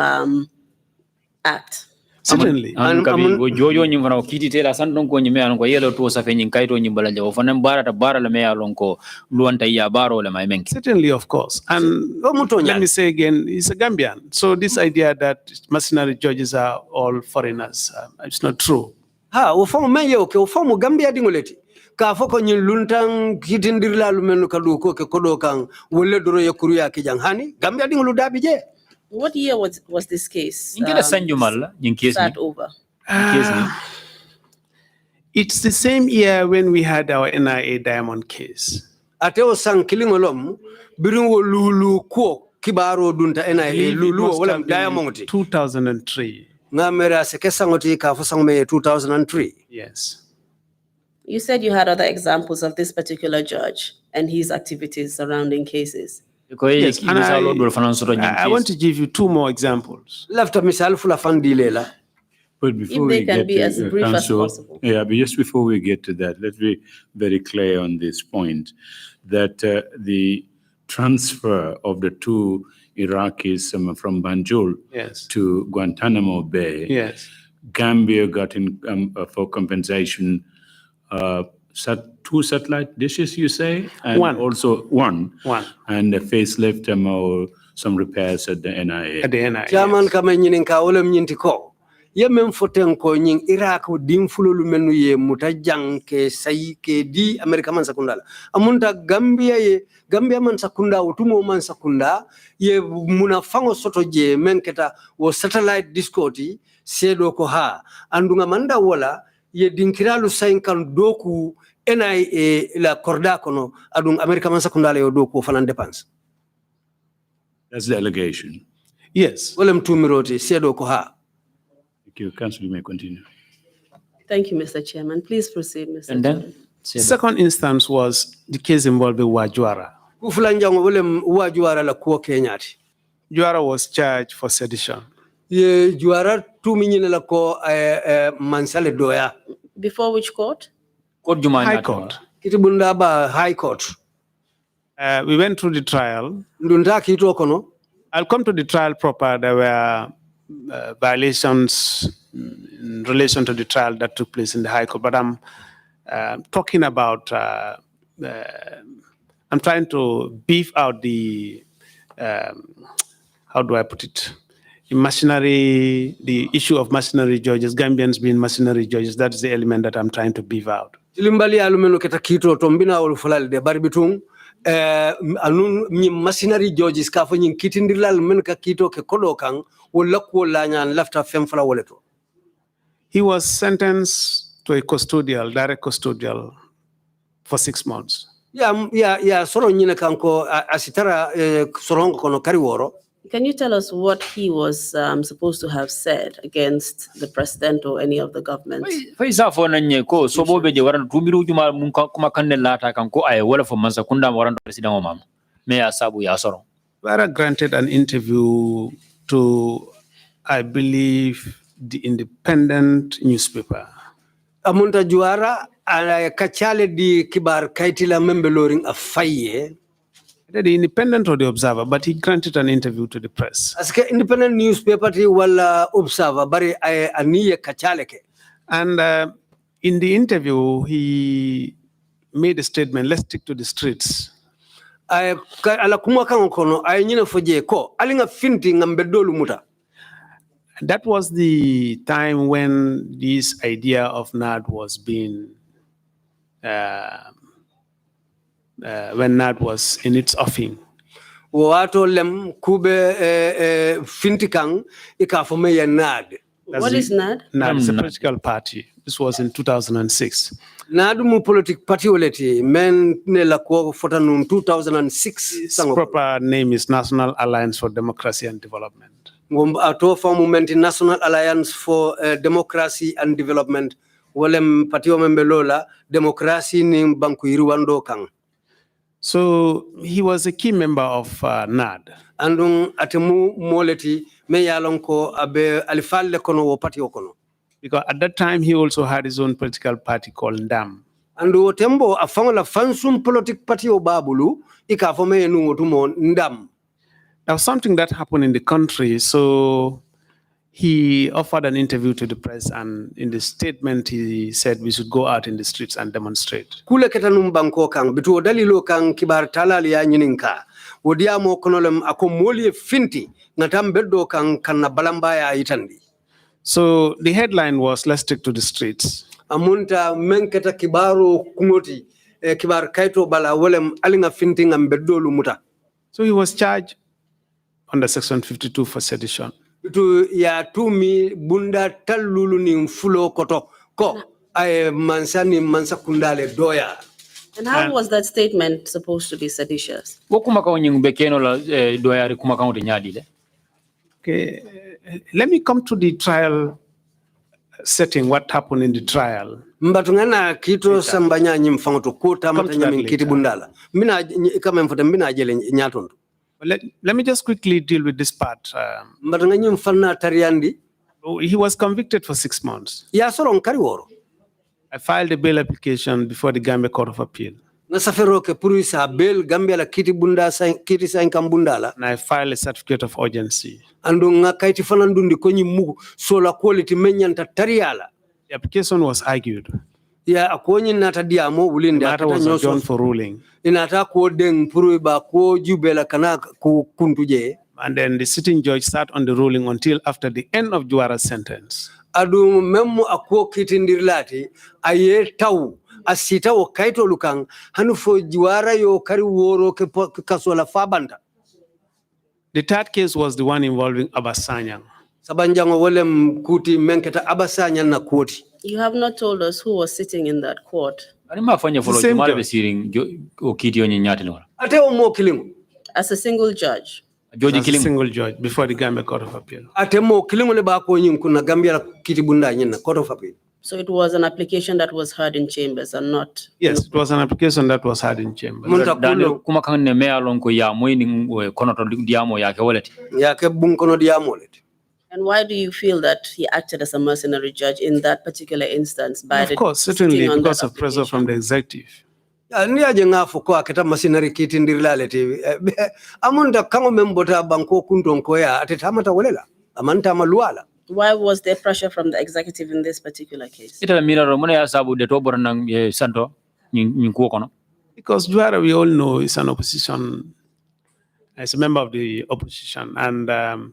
act. Certainly. an kabi wo jojo nyim fana kiti tela san don ko nyime an ko yelo to sa fe nyin kayto nyim bala jaw fana bara la me alon ko luanta ya baro le may menki Certainly, of course. And let me say again, he's a Gambian. So this idea that mercenary judges are all foreigners, it's not true. Ha wo famu men yo ke wo famu Gambia dingoleti ka foko nyin luntang kitindirla lu menu kadu ko ke kodo kan wolle doro yakuru ya kijang hani Gambia dingolu dabi je. What year was this case? ingeda sanju mal nyin kesi Start over. It's the same year when we had our NIA diamond case. Ateo sang kilingolom birin wo lulu ko kibaro dunta NIA lulu wala diamond 2003. ngamera seke sangoti ka fo sangme 2003. Yes. You said you had other examples of this particular judge and his activities surrounding cases. ko Yes, ki and misalo do fana so I want to give you two more examples. Lafta misal fula fandi lela. But before they we can get be to as brief as Council, possible. yeah, but just before we get to that, let's be very clear on this point that the transfer of the two Iraqis from Banjul Yes. to Guantanamo Bay, Yes. Gambia got in for compensation two satellite dishes, you say? And One. also one. One. And a facelift or some repairs at the NIA. At the NIA. Chairman kama nyinin ka wala mnyinti ko. Ye men foten ko nyin Iraq dim fululu menu ye mutajang ke sayi ke di Amerika man sakundala. Amunta Gambia man sakunda utumo man sakunda ye munafango soto je menketa wo satellite discoti sedo ko ha. Andunga manda wala ye dinkiralu sainkan doku NIA la korda kono adung Amerika man sakundala yo doku fanan dépense. That's the allegation. Yes. Wala mtumiroti sedo ko ha. Thank you. Council, you may continue. Thank you, Mr. Chairman. Please proceed, Mr. And Chairman. then, Second instance was the case involving Juara. Kufulanjango wala Juara la kuwa Kenyati. Juara was charged for sedition. Ye Juara tu minyine la ko mansale doya. Before which court? High Court. Kitibunda ba High Court. We went through the trial. Ndunda kito kono. I'll come to the trial proper. There were violations in relation to the trial that took place in the High Court. But I'm talking about, I'm trying to beef out the, how do I put it? The issue of mercenary judges, Gambians being mercenary judges. That's the element that I'm trying to beef out. Tilimbali alumeno keta kito tombina olufalal de barbitung. Anun mercenary judges ka fa nyin kitindirlal men ka kito ke kodokang wala ko la nyan lafta fem fala woleto. He was sentenced to a direct custodial for 6 months. Ya soro nyine kanko asitara sorongo kono kariworo. Can you tell us what he was supposed to have said against the president or any of the government? Faisa fo nanye ko sobo beje waran tumiru juma mun kuma kanne lata kan ko ay wala fo mansa kunda waran president o mam me ya sabu ya soro. Juara granted an interview to, I believe, the Independent newspaper. Amunta Juara ala kachale di kibar kaitila membeloring a faye. The Independent or the Observer, but he granted an interview to the press. As ke Independent newspaper ti wala Observer bari aniye kachaleke. And in the interview, he made a statement, let's stick to the streets. Ala kumwa kango kono ay nyina foje ko alinga finti ngambedolu muta. That was the time when this idea of NAD was being when NAD was in its offing. Wato lem kube finti kang ikafome ya NAD. What is NAD? NAD is a political party. This was in 2006. NAD mu politic party oleti men ne la ko fotanum 2006. Its proper name is National Alliance for Democracy and Development. Ato movement National Alliance for Democracy and Development. Walem party membelola democracy ni banku iruwando kang. So he was a key member of NAD. Andung atemu moleti me yalonko abe alifalle kono wo party okono. Because at that time he also had his own political party called NDAM. Andu tembo afangola fansum politic party o babulu ikafome enu otumo NDAM. There was something that happened in the country, so he offered an interview to the press, and in the statement he said we should go out in the streets and demonstrate. Kule ketanum banko kang bitu dalilo kang kibar talali ya nyininka. Wodiamo konolem akomoli finti ngatam beddo kang kanna balamba ya itandi. So the headline was, let's stick to the streets. Amunta menketa kibaro kumoti kibar kaito bala wolem alinga finti ngam beddo lumuta. So he was charged under Section 52 for sedition. Bitu ya tumi bunda talulu ni mfulo koto ko ay mansani mansa kundale doya. And how was that statement supposed to be seditious? Okay, let me come to the trial setting, what happened in the trial. Mbatungana kito sambanya nyimfangoto kota matanya minkiti bundala. Mina kama mfuta mina jele nyatondo. Let me just quickly deal with this part. He was convicted for 6 months. I filed a bail application before the Gambia Court of Appeal. And I filed a certificate of urgency. The application was argued. Ya akonyin nata diamo The ulinde matter was adjourned for ruling. inata ko deng puru ba ko jubela kana ku kuntuje. And then the sitting judge sat on the ruling until after the end of Juara's sentence. Adu memmu akwo kitindirlati aye taw asita o kaito lukang hanu fo Juara yo kari woro ke kasola fabanda. The third case was the one involving Abasanyang. Sabanjango wolem kuti menketa Abasanyang na koti. You have not told us who was sitting in that court. Ani mafanya follow same jumala be judge. siring okiti onye nyati no. Ate o mo kilingo. As a single judge. Joji As a killing. single judge before the Gambia Court of Appeal. Ate mo kilingo le ba ko nyin kuna Gambia kiti bunda nyina Court of Appeal. So it was an application that was heard in chambers and not. Yes, it was an application that was heard in chamber. Daniel kuma kan ne me alon ko ya moy ni kono to diamo ya ke wolati. Ya ke bun kono diamolet. And why do you feel that he acted as a mercenary judge in that particular instance? By Of course, certainly because of pressure from the executive. Ni aje ngafo ko aketa masinari kitindirlale TV. Amunta kango membota banko kunton ko ya atetamata wolela. Amanta maluala. Why was there pressure from the executive in this particular case? Ita miraro mona ya sabu de to bornang santo nyin ko kono. Because Juara, we all know, is an opposition, as a member of the opposition. And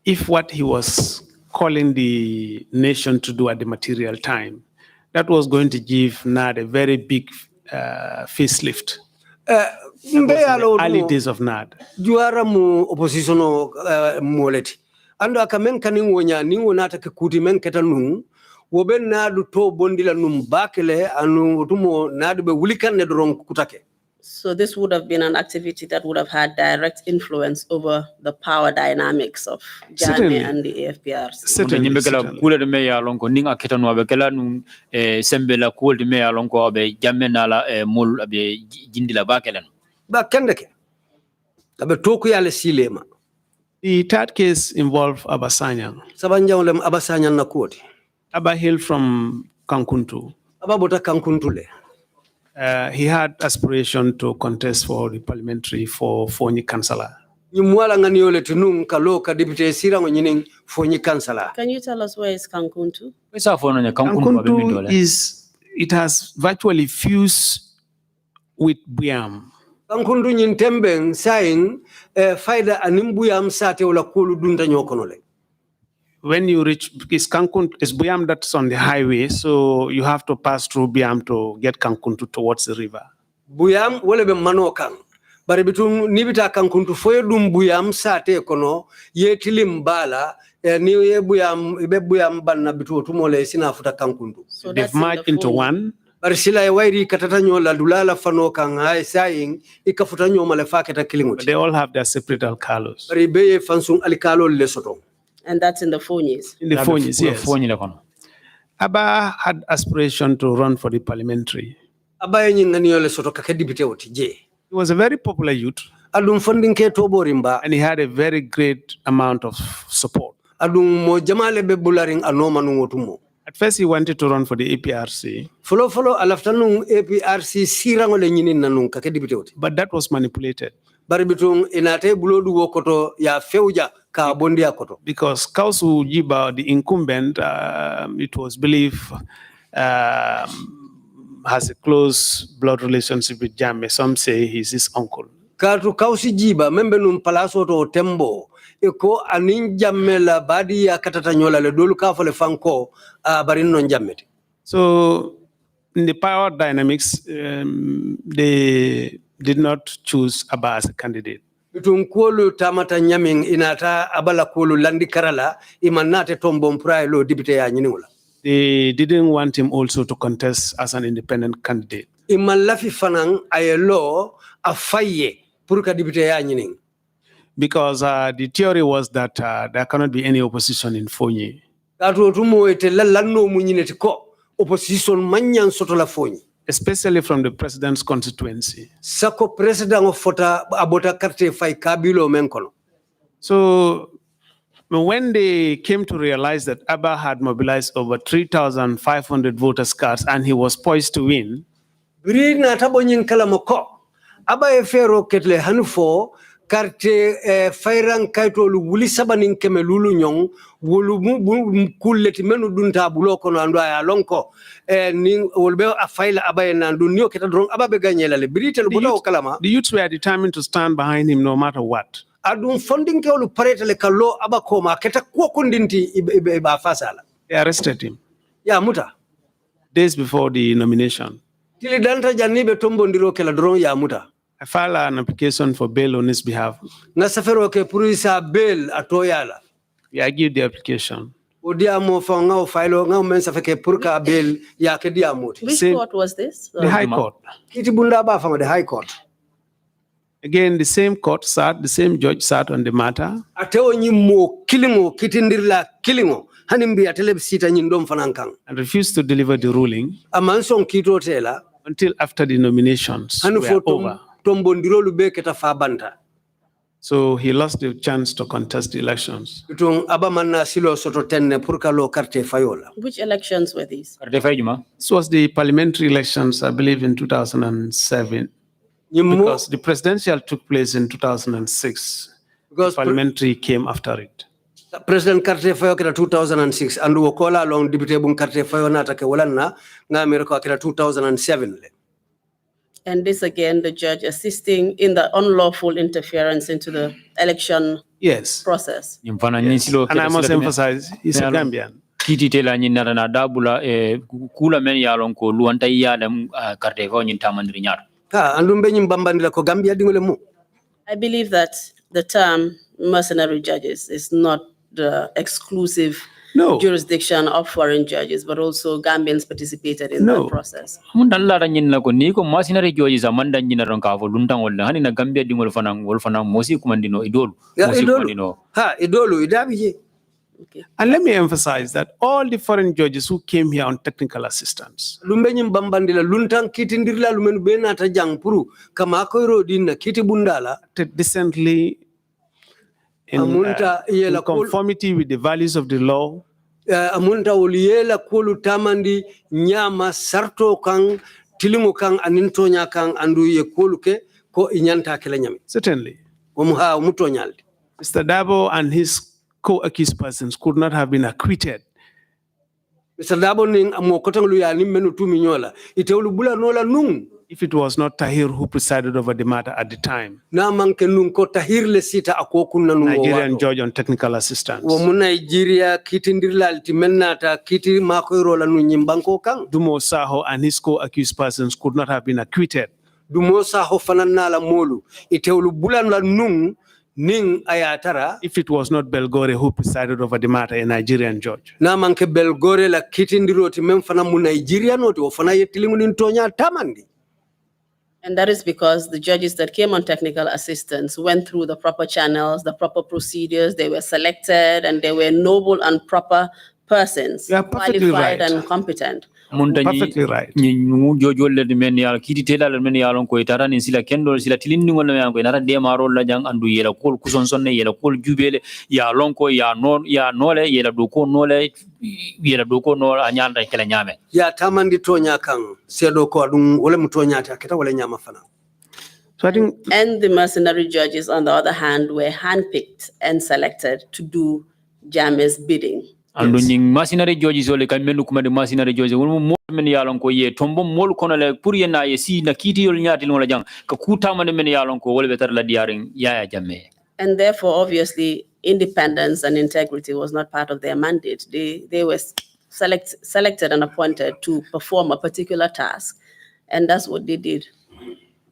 if what he was calling the nation to do at the material time, that was going to give NAD a very big facelift. In the early days of NAD. Juara mu opposition moleti. Ando akamen kaning wonya ningo nata ke kuti men keta nung woben nadu to bondila num bakele anu tumo nadu be wulikan ne dorong kutake. So this would have been an activity that would have had direct influence over the power dynamics of Jammeh and the AFPRC. Certainly. Kula de me ya lon ko ninga ketano be kala nu sembe la kul de me ya lon ko be Jammeh nala mul be jindila bakelen. Ba kendeke. Abe toku yale silema. The third case involved Abasanyang. Sabanjawlem Abasanyang na koti. Abba hailed from Kankuntu. Aba bota Kankuntule. He had aspiration to contest for the parliamentary for Fonyi Councillor. Nyumwala nganiole tunung kaloka deputy sira nyining Fonyi Councillor. Can you tell us where is Kankuntu? Kankuntu it has virtually fused with Buyam. Kankuntu nyintembeng saying faida animbuyam sate ula kulu dunda nyokonole. When you reach, it's Cancun, it's Buyam that's on the highway, so you have to pass through Buyam to get Cancun towards the river. Buyam wole be manokang. Bari bitum nibita Cancun foye dum Buyam sate kono ye tilim bala ni ye Buyam ibe Buyam banna bitu tumole sina futa Cancun. So they've merged into one. Bari sila e wairi katata nyola dulala fanokang ay saying ikafuta nyoma le faketa kilinguti. They all have their separate alcalos. Bari beye fansung alikalo lesoto. And that's in the Fonyis. In the Fonyis, yes. Abba had aspiration to run for the parliamentary. He was a very popular youth. And he had a very great amount of support. At first, he wanted to run for the APRC. But that was manipulated. Because Kausu Jiba, the incumbent, it was believed has a close blood relationship with Jammeh. Some say he's his uncle. Katu Kausi Jiba, member num palaso to tembo, eko anin Jammeh la badi ya katatanyola le dolu ka fole fanko barin non Jammeh. So in the power dynamics, they did not choose Abba as a candidate. Bitunkuolu tamata nyaming inata abala kuolu landi karala imanate tombo mprai lo dipite ya nyinula. They didn't want him also to contest as an independent candidate. Imalafi fanang ayelo afaye puruka dipite ya nyining. Because the theory was that there cannot be any opposition in Fonyi. Katu otumo ete lalano munyineti ko opposition manyan soto la Fonyi. Especially from the president's constituency. Sako president of Fota abota karte fai kabilo menkono. So when they came to realize that Abba had mobilized over 3,500 voters cards and he was poised to win, Birina tabo nyin kala moko. Abba efero ketle hanufo carte fayran kaytolu wuli sabanin keme lulu nyong wulu kulleti menu dunta bulo kono ando ya lonko ni wolbe a fayla abaye nandu niyo keta dron ababe ganyela le britel buta kalama The youths were determined to stand behind him no matter what. adum funding kewlu paretele kallo abako ma keta ko kundinti ba fasala. They arrested him Ya muta days before the nomination. tili danta janibe tombo ndiro kela dron ya muta. I filed an application for bail on his behalf. Na safero ke purisa bail atoyala. We argued the application. Odiamo fa ngao file ngao mensa feke purka bail ya ke diamoti. Which Same- court was this? The High Court. Kiti bunda ba fa the High Court. Again, the same court sat, the same judge sat on the matter. Ateo nyimo kilingo kitindirla kilingo hanimbi ateleb sita nyindom fanankang. And refused to deliver the ruling Amanson kito tela until after the nominations hanu were over. tombondiro lube keta fabanta. So he lost the chance to contest the elections. Itung abamanna silo soto tenne purka lo carte fayola. Which elections were these? This was the parliamentary elections, I believe, in 2007, Nyimo because the presidential took place in 2006. because Parliamentary came after it. President carte fayo keta 2006 and wokola long deputy bun carte fayo nata ke walanna nga America keta 2007 le. And this again, the judge assisting in the unlawful interference into the election Yes. process. And I must emphasize, he's a Gambian. Kiti tela nyina na dabula kula men yalon ko luanta yadam karte ko nyin tamandri nyar. Ha andumbe nyimbambandila ko Gambia dingole mu. I believe that the term mercenary judges is not the exclusive No. jurisdiction of foreign judges, but also Gambians participated in No. that process. Mun dalla ran nyina ko ni ko masinare joji zaman dan nyina ron ka fo luntan wala hani na Gambia dingol fanang mosi kumandino idol Ya mosi idolu. kumandino. Ha idolu idabi je. Okay. And let me emphasize that all the foreign judges who came here on technical assistance, Lumbe nyimbambandila luntang kitindirla lumenu benata jang puru kama koiro dinna kiti bundala acted decently in Amunta yela conformity with the values of the law. amunta uliela kulu tamandi nyama sarto kang tilingo kang anintonya kang andu ye kulu ke ko inyanta kele nyami. Certainly. Umuha umutonyaldi. Mr. Dabo and his co-accused persons could not have been acquitted Mr. Dabo ning amokotang luya ni menu tu minyola. Iteulu bula nola nung. if it was not Tahir who presided over the matter at the time. Na manke nung ko tahir le sita ako kunna nung Nigerian judge on technical assistance. Wo mu Nigeria kitindirla altimenata kiti makoiro la nung nyimbanko kang. Dumo Saho and his co-accused persons could not have been acquitted Dumo Saho fanana la molu. Iteulu bula la nung ning ayatara. if it was not Belgore who presided over the matter, a Nigerian judge. Na manke Belgore la kitindiroti memfana mu Nigeria noti ofana yetilingu nintonya tamandi. And that is because the judges that came on technical assistance went through the proper channels, the proper procedures, they were selected, and they were noble and proper persons, You are perfectly qualified right. and competent. Perfectly right. Ni jojo le men yal kiti tela le men yalon ko itara ni sila kendo sila tilindi ngol men ko nara de maro la jang andu yela kol kuson sonne yela kol jubele ya lon ko ya non ya nole yela do ko nole yela do ko no anyanda kala nyame Ya tamandi tonya kang sedo ko adun wala mutonya ta kita wala nyama fana. So I think And the mercenary judges, on the other hand, were handpicked and selected to do Jammeh's bidding. andu nying masinare joji sole kam menu kuma de masinare joji wol mo men yalon ko ye tombo mol kono le pour yena ye si na kiti yol nyaati wala jang ka kuta man men yalon ko wol betar la diaring yaya Jammeh. And therefore, obviously, independence and integrity was not part of their mandate. They were selected and appointed to perform a particular task, and that's what they did.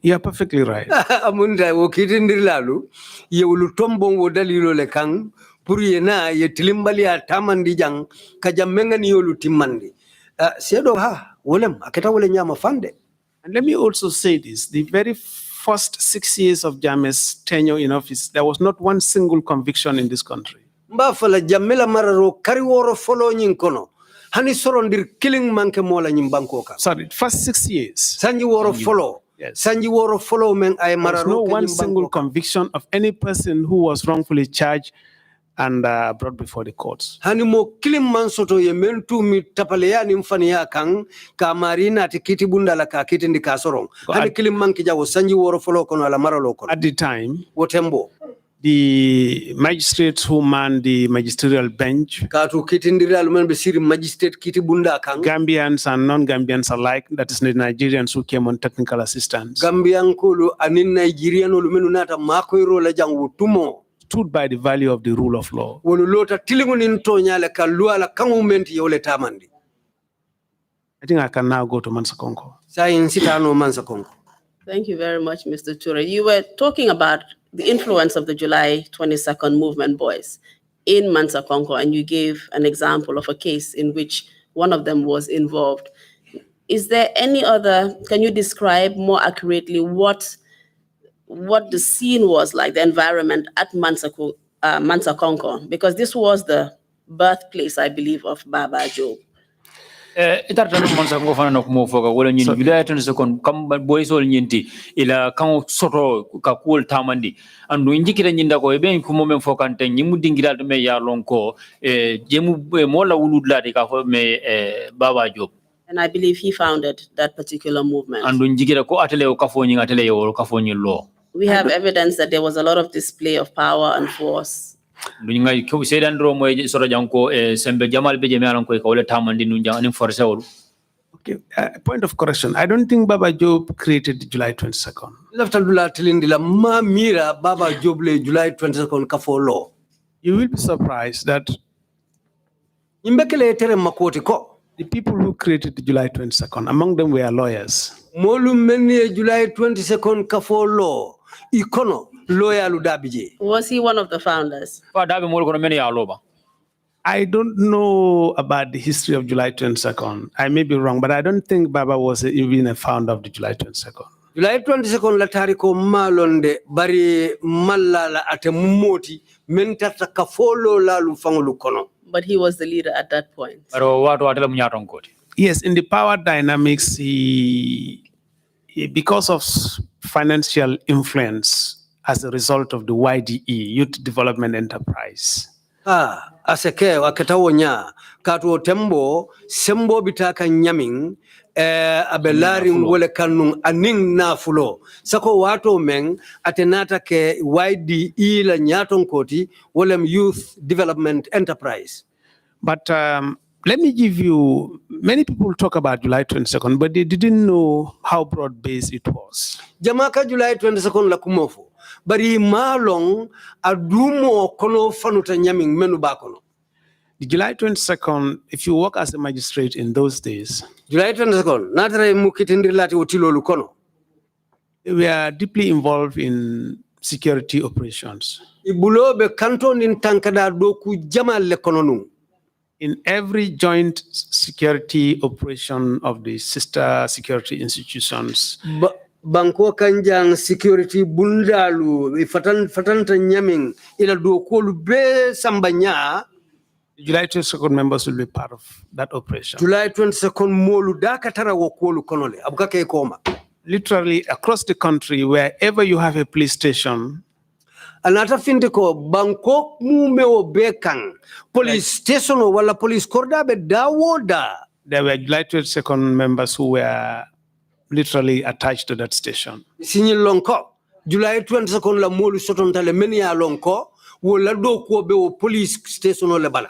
you're perfectly right. Amunda wo kitindirla lu ye ulu tombo wo dalilo le kang puri na ye tilimbali ya tamandi jang kajamenga ni yolu timandi. Sedo ha wolem aketa wole nyama fande. And let me also say this, the very first 6 years of Jammeh's tenure in office, there was not one single conviction in this country. Mba fala jamela mararo kari woro follow nyin kono. Hani sorondir killing manke mola nyimbanko ka. Sorry, first 6 years. Sanji woro follow. Yes. Sanji woro follow men ay There was mararo no ke one nyimbanko single ka. conviction of any person who was wrongfully charged and brought before the courts. Hani mo kilim man soto ye mentu mi tapaleya ni mfani ya kang ka marina ati kiti bunda la ka kiti ndi kasorong. Hani kilim man kija wo sanji woro folo kono ala maralo kono. At the time, Wotembo. the magistrates who manned the magisterial bench, Gambians and non-Gambians alike, that is the Nigerians who came on technical assistance, stood by the value of the rule of law. I think I can now go to Mansakonko. Thank you very much, Mr. TOURAY. You were talking about the influence of the July 22nd movement boys in Mansakonko, and you gave an example of a case in which one of them was involved. Is there any other, can you describe more accurately what the scene was like, the environment at Mansakonko? Because this was the birthplace, I believe, of Baba Job. Itarta no monsa ngo fana no mo foka wala nyin July 22nd kam boys ol nyinti ila kan soto ka kul tamandi andu njikira nyinda ko be ko momen fokante nyimu dingira me ya lonko jemu mo la wuludla de ka fo me Baba Job. And I believe he founded that particular movement. Andu njikira ko atele o ka fo nyi atele yo ka fo nyi law. We have evidence that there was a lot of display of power and force. Okay, point of correction. I don't think Baba Job created July 22nd. You will be surprised that the people who created the July 22nd, among them were lawyers. July 22nd kafo law. Was he one of the founders? I don't know about the history of July 22nd. I may be wrong, but I don't think Baba was even a founder of the July 22nd. July 22nd la tariko malonde bari malala ate mumoti mentata kafolo la lufangulu kono. But he was the leader at that point. Yes, in the power dynamics, because of financial influence as a result of the YDE, Youth Development Enterprise. Aseke waketawonya katu tembo sembo bitaka nyaming abelari ngole kanung aning nafulo sako wato meng atenata ke YDE la nyaton koti wolem Youth Development Enterprise. But let me give you, many people talk about July 22nd, but they didn't know how broad-based it was. Jamaka July 22nd la kumofo. Bari malong adumo kono fanuta nyaming menu bakono. The July 22nd, if you work as a magistrate in those days, July 22nd, natare mukitindri lati otilo lukono. We are deeply involved in security operations. Ibulobe kanton in tankada doku jamal le kononu. In every joint security operation of the sister security institutions, Banko kanjang security bundalu fatanta nyaming ila dokolu be sambanya. July 22nd members will be part of that operation. July 22nd molu dakatara wokolu konole abukake koma. Literally across the country, wherever you have a police station, anata findiko Bangkok mume obekang police station wala police korda be dawoda. There were July 22nd members who were literally attached to that station. Sinyi lonko July 22nd la molu sotontale meni ya lonko wala do ko be o police station le bala.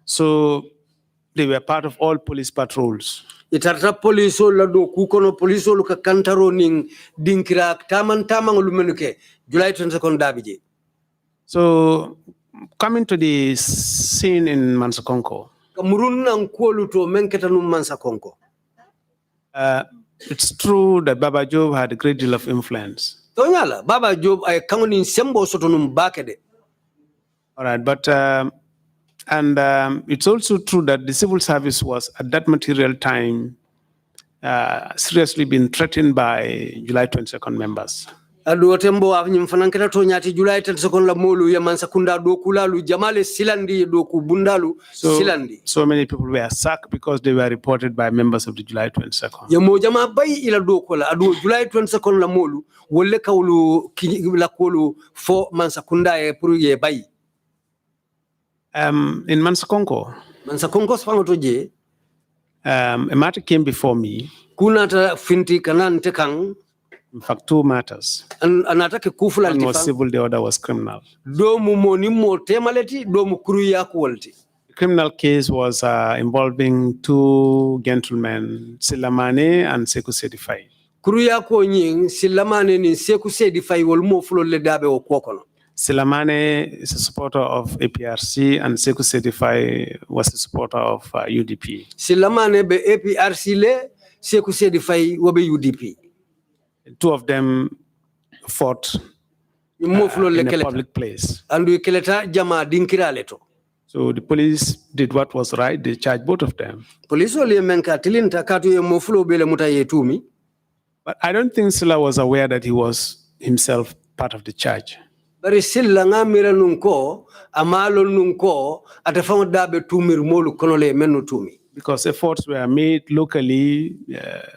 So they were part of all police patrols. Itarta police la do ku kono police lu ka kantaro ning dinkira tamang lumenuke July 22nd dabije. So coming to the scene in Mansakonko, it's true that Baba Job had a great deal of influence. Baba Job ay kangonin sembo sotonum bakede. All right, but it's also true that the civil service was at that material time seriously being threatened by July 22nd members. Adu tembo avnyim fananketa to nyati July 22nd la molu ya Mansakunda do kulalu jamale silandi do ku bundalu silandi. So many people were sacked because they were reported by members of the July 22nd. Ya mo jama bay ila do kola adu July 22nd la molu wolle kawlu la kolu fo Mansakunda e pour ye bay. In Mansakonko, Mansakonko spangoto je. a matter came before me. Kunata finti kanan tekang. In fact, 2 matters. Anatake kufula One was altifang. civil, the other was criminal. Domu monimo temaleti, domu kuruya kualti. The criminal case was involving 2 gentlemen, Silamane and Seku Sedifai. Kuruya ko nying silamane ni Seku Sedifai wolmo fulo le dabe o kokono. Silamane is a supporter of APRC and Seku Sedifai was a supporter of UDP. Silamane be APRC le, Seku Sedifai wobe UDP. 2 of them fought in a public place. Andu keleta jama dinkiraleto. So the police did what was right. They charged both of them. Police oli menka tilinta katu ye mofulo bele muta yetumi. But I don't think Silla was aware that he was himself part of the charge. Bari Silla ngamira nunko, amalo nunko, atafamo dabe tumir molu konole menu tumi. Because efforts were made locally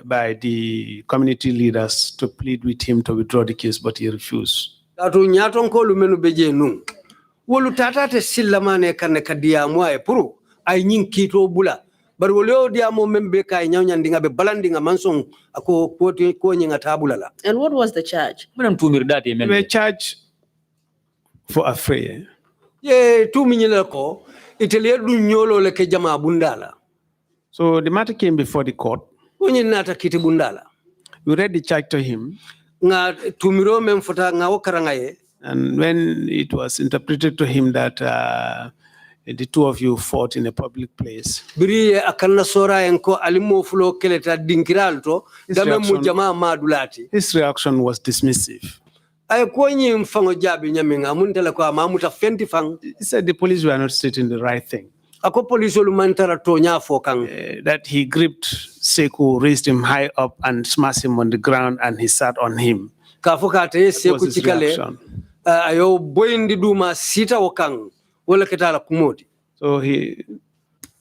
by the community leaders to plead with him to withdraw the case, but he refused. Katu nyaton ko lumenu beje nung. Wolu tatate Silla mane kane kadia mwae puru, ay nying kito bula. Bari woleo diamo membe kay nyawnyandinga be balandinga mansong ako ko nyinga tabula la. And what was the charge? They were charged for affray. Ye tumi nyile ko, itele du nyolo leke jama bundala. So the matter came before the court. Kunyi nata kiti bundala. We read the charge to him. Nga tumiro memfota nga okarangaye. And when it was interpreted to him that the 2 of you fought in a public place, Biriye akanna sora enko alimo fulo keleta dinkiralto dame mu jama madulati. his reaction was dismissive. Ay konyi mfango jabi nyaminga muntele kwa mamuta fenti fang. He said the police were not stating the right thing. Ako police lumantara to nyafo kang. That he gripped Seku, raised him high up and smashed him on the ground and he sat on him. Kafoka te Seku chikale. Ayo boyindi duma sita wakang. Wala ketala kumoti. So he,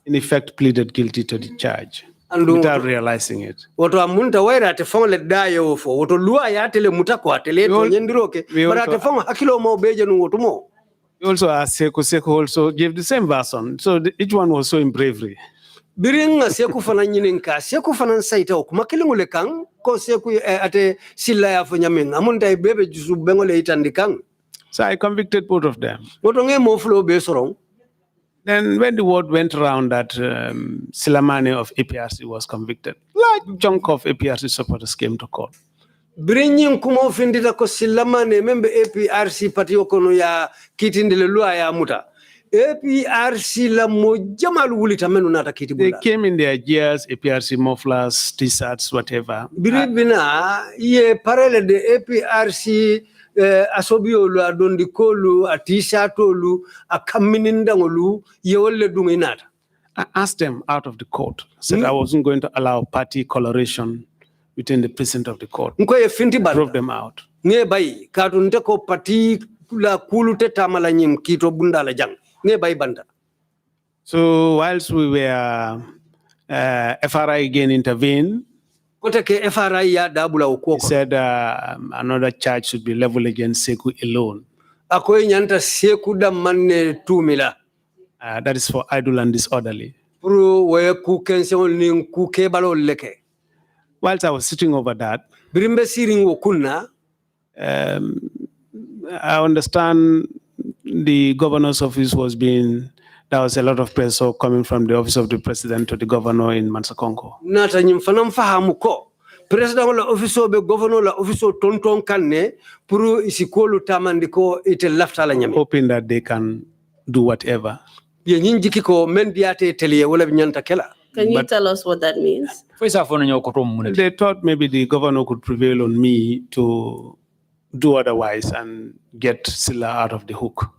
in effect, pleaded guilty to the charge without realizing it. Woto amunta waira te fongo le dayo ofo. Woto lua ya tele mutako atele to nyendiroke. Bara te fongo hakilo mo beje nu woto mo. We also asked Seku also gave the same version. So each one was so in bravery. Biringa Seku fana nyininka. Seku fana saita okumakilingu le kang. Ko Seku ate sila ya fanyamenga. Amunta ibebe jusu bengo le itandikang. So I convicted both of them. Woto nge mo fulo be sorong. Then when the word went around that Silamane of APRC was convicted, large chunk of APRC supporters came to court. Brinyin kumo findita ko Silamane membe APRC pati okono ya kitindile lua ya muta. APRC la mojamal wulita menu nata kiti bula. They came in their gears, APRC mufflers, t-shirts, whatever. Biribina ye parele de APRC asobiolu adondikolu a t-shirtolu a kaminindangolu ye wolle dunginata. I asked them out of the court. Said I wasn't going to allow party coloration within the precinct of the court. Nkoye finti banda. Drove them out. Nge bayi katunte ko parti la kulute tamala nyim kito bunda la jang. Nge bayi banda. So whilst we were FRI again intervened, Kote ke FRI ya dabula he ukoko. said another charge should be leveled against Seku alone. Akoye nyanta Seku da manne tumila. That is for idle and disorderly. Puru we ku kensyon ni ku kebalo leke. Whilst I was sitting over that, Birimbe siring wokunna. I understand the governor's office there was a lot of pressure coming from the office of the president to the governor in Mansakonko. Nata nyimfanam fahamu ko. President la office be governor la office tonton kanne puru isikolu tamandiko ite lafta la nyami. Hoping that they can do whatever. Ye nyinjiki ko mendiate teliye wala nyanta kela. Can you tell us what that means? They thought maybe the governor could prevail on me to do otherwise and get Silla out of the hook.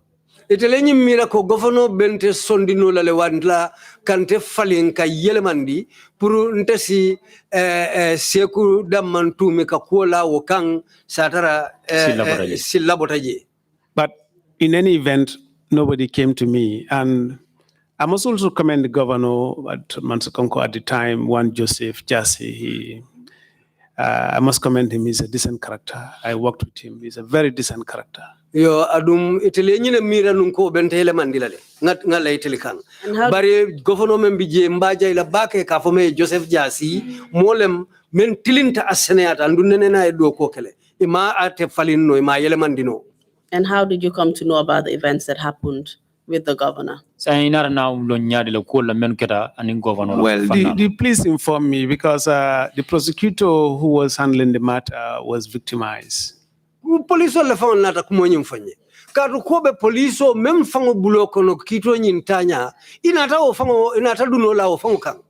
Itelenyi mira ko governor bente sondino la lewandla kante falin ka yelemandi puru ntesi Seku damantu meka kuola wakang satara Silla botaje. But in any event, nobody came to me. And I must also commend the governor at Mansakonko at the time, one Joseph Jassy. I must commend him. He's a decent character. I worked with him. He's a very decent character. Yo adum itele nyine mira nun ko bentele mandilale ngala itele kan bare government bije mbaja ila bake ka fome Joseph Jasi molem men tilinta asenata ndunene na edo ko kele ima ate falino ima yele mandino. And how did you come to know about the events that happened with the governor? Well, please inform me because the prosecutor who was handling the matter was victimized. Police le fang nata kumonyi mfanye katu kobe police mem fango buloko no kito nyintanya inata duno la ofango kang.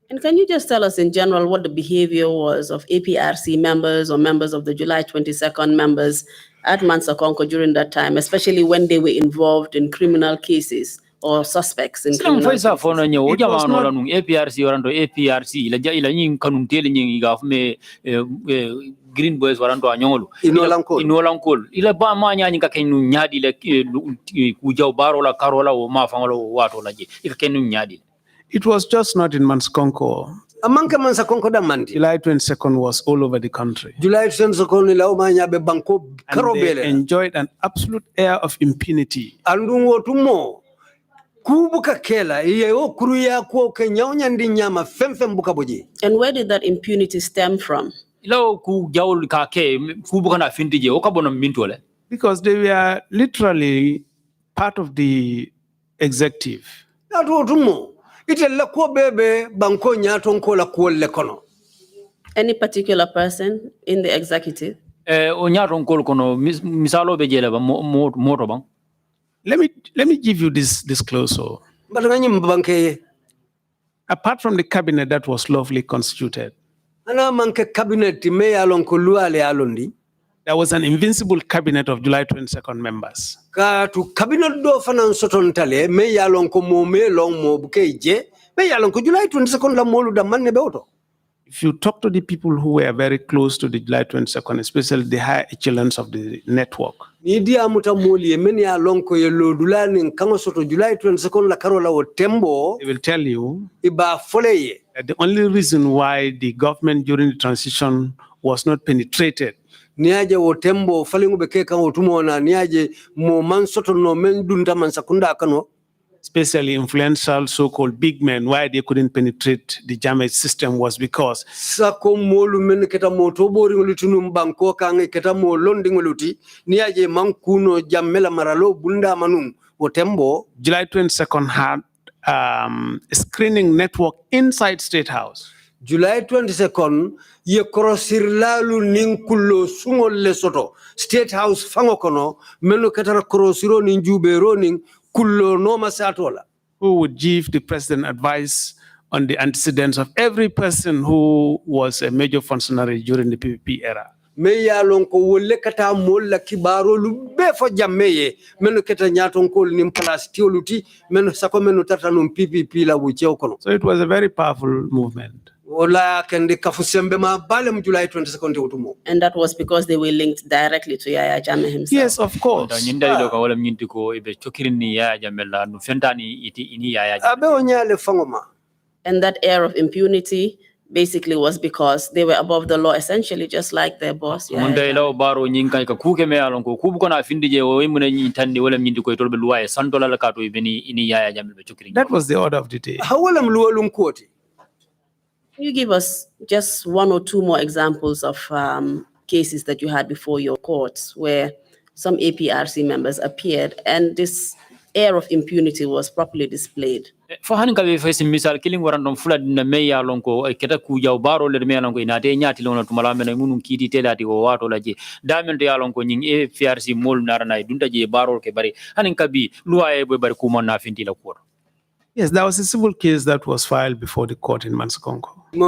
And can you just tell us in general what the behavior was of APRC members or members of the July 22nd members at Mansakonko during that time, especially when they were involved in criminal cases or suspects in criminal cases? Green boys waranto anyolo inolankol ila ba ma nyaani ka kenu nyaadi le kujaw barola karola o ma fangolo wato laje ikenu nyaadi. It was just not in Mansakonko. Amanke Mansakonko da mandi. July 22nd was all over the country. July 22nd ila o ma nyabe banko karobele. They enjoyed an absolute air of impunity. Andungo tumo kubuka kela iye o kuruya ko kenyaunya ndi nyama femfem buka boji. And where did that impunity stem from? Because they were literally part of the executive. Any particular person in the executive? Let me give you this disclosure. Apart from the cabinet that was lawfully constituted, there was an invincible cabinet of July 22nd members. If you talk to the people who were very close to the July 22nd, especially the higher echelons of the network, they will tell you that the only reason why the government during the transition was not penetrated especially influential so-called big men, why they couldn't penetrate the Jammeh system was because July 22nd had a screening network inside State House. July 22nd, ye korosirlalu ninkulo sungol lesoto State House fangokono meno ketara korosiro ninjubero ning kullo no masatola. Who would give the president advice on the antecedents of every person who was a major functionary during the PPP era. Me ya lonko wolle kata molla kibaro lu be fo jammeye meno keta nyaton ko nim place tioluti meno sako meno tata num PPP la bu kono. So it was a very powerful movement. And that was because they were linked directly to Yaya Jammeh himself. Yes, of course. And that air of impunity basically was because they were above the law, essentially, just like their boss. That was the order of the day. Can you give us just one or two more examples of cases that you had before your courts where some APRC members appeared and this air of impunity was properly displayed? For Hanika, misal killing warandom flood in the Maya Lonko, a Ketakuya, Baro, the Melango in Adena, Tilona, Tumalamana, Munukiti, Telati, or Watolaji, Diamond Alonco, APRC, Molnarana, Duntaji, Baro, Kebari, Haninkabi, Lua, Kumana, Fintila Court. Yes, there was a civil case that was filed before the court in Mansakonko. There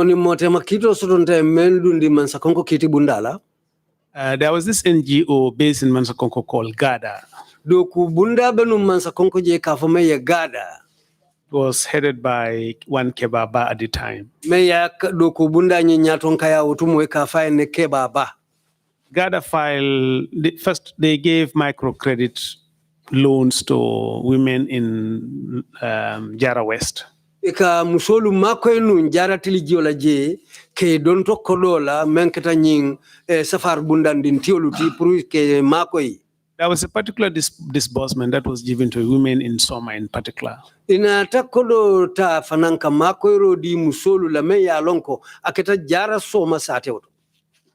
was this NGO based in Mansakonko called GADA. It was headed by one Kebaba at the time. GADA filed, first they gave microcredit loans to women in Jara West. eka musolu makoy nun jaratili jiola je ke don to kodola menketa nyin safar bundandin tioluti pour ke makoy. There was a particular disbursement that was given to women in Soma in particular. Ina takodo ta fananka makoyro di musolu la me ya lonko aketa jara Soma satewto.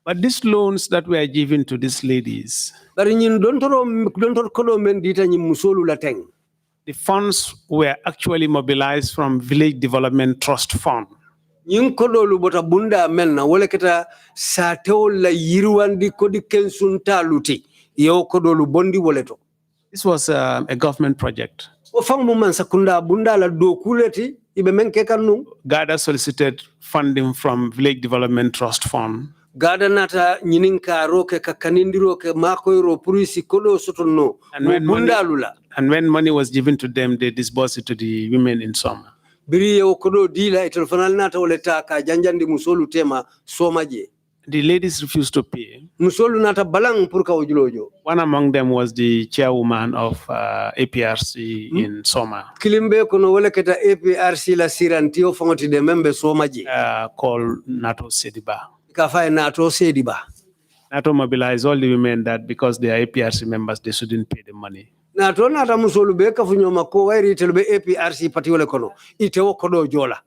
But these loans that were given to these ladies, Bari nyin don tor kodo men dita nyin musolu la teng. the funds were actually mobilized from Village Development Trust Fund. Nyin kodolu bota bunda melna wala keta satewol la yirwandi kodi kensunta luti yo kodolu bondi woleto. This was a government project. O fangmu man sakunda bunda la do kuleti ibe menke kanu. GADA solicited funding from Village Development Trust Fund. GADA nata nyininka roke kakanindiro makoyro purisi kodo sotonno. And when money was given to them, they disbursed it to the women in Soma. Biri yo kodo dila itolfanal nata oleta ka janjandi musolu tema somaje. The ladies refused to pay. Musolu nata balang purka ojulojo. One among them was the chairwoman of APRC in Soma. Kilimbe kono wale keta APRC la sirantio fangoti de membe somaje. Called Nato Sediba. Kafai Nato Sediba. Nato mobilized all the women that because they are APRC members, they shouldn't pay the money. Nato nata musolu be kafunyo mako wairi telbe APRC patiwale kono. Itewo kodo jola.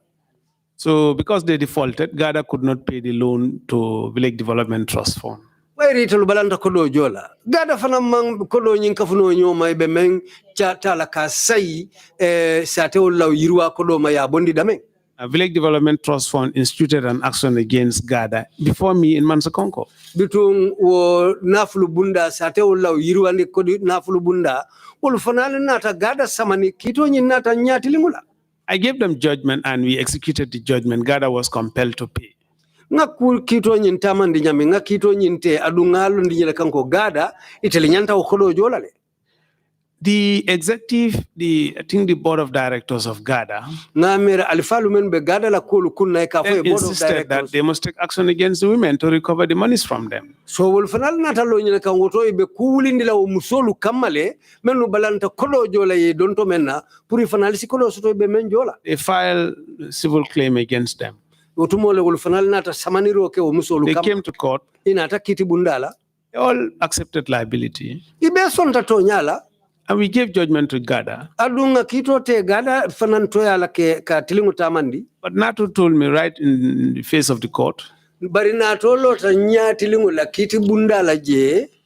So because they defaulted, GADA could not pay the loan to Village Development Trust Fund. Wairi telu balanta kodo jola. GADA fana mang kodo nyin kafuno nyoma ibe men chata la kasai satewo la yirwa kodo maya bondi dame. Village Development Trust Fund instituted an action against GADA before me in Mansakonko. Bitung wo nafulu bunda satewo la yirwa ni kodi nafulu bunda. Ulfanale nata GADA samani kito nyin nata nyati limula. I gave them judgment and we executed the judgment. GADA was compelled to pay. Nga kito nyin tamandi nyami nga kito nyin te adungalo ndinyele kanko GADA itele nyanta ukodo jola le. The executive, I think the board of directors of GADA insisted that they must take action against the women to recover the monies from them. So they filed civil claim against them. They came to court. They all accepted liability. And we gave judgment to GADA. But Nato told me right in the face of the court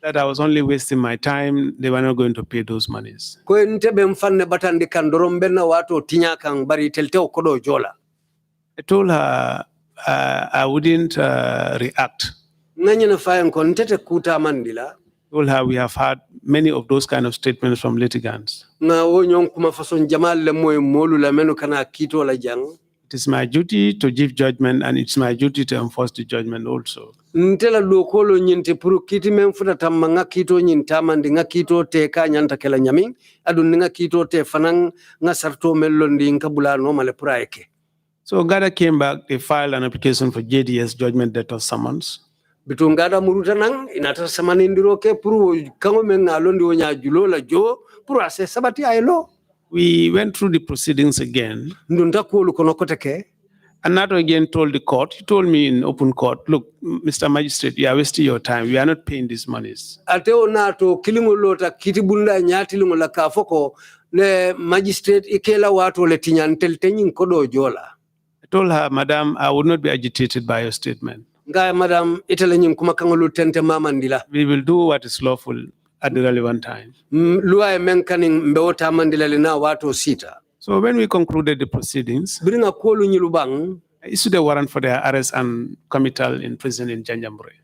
that I was only wasting my time. They were not going to pay those monies. I told her I wouldn't react. Told her we have had many of those kind of statements from litigants. It is my duty to give judgment and it's my duty to enforce the judgment also. So GADA came back, they filed an application for JDS, judgment debtor summons. Bitungada murutanang inata samanindiro ke puru kango mengalondi wonya julola jo puru ase sabati aylo. We went through the proceedings again. Ndunta kuolu kono koteke. And Nato again told the court, he told me in open court, look, Mr. Magistrate, you are wasting your time. We are not paying these monies. Ateo Nato kilingolota kitibunda nyatilingola kafoko le magistrate ikela watu le tinyantel tenyin kodo jola. I told her, Madam, I would not be agitated by your statement. Madam, we will do what is lawful at the relevant time. So when we concluded the proceedings, I issued a warrant for their arrest and committal in prison in Janjambure.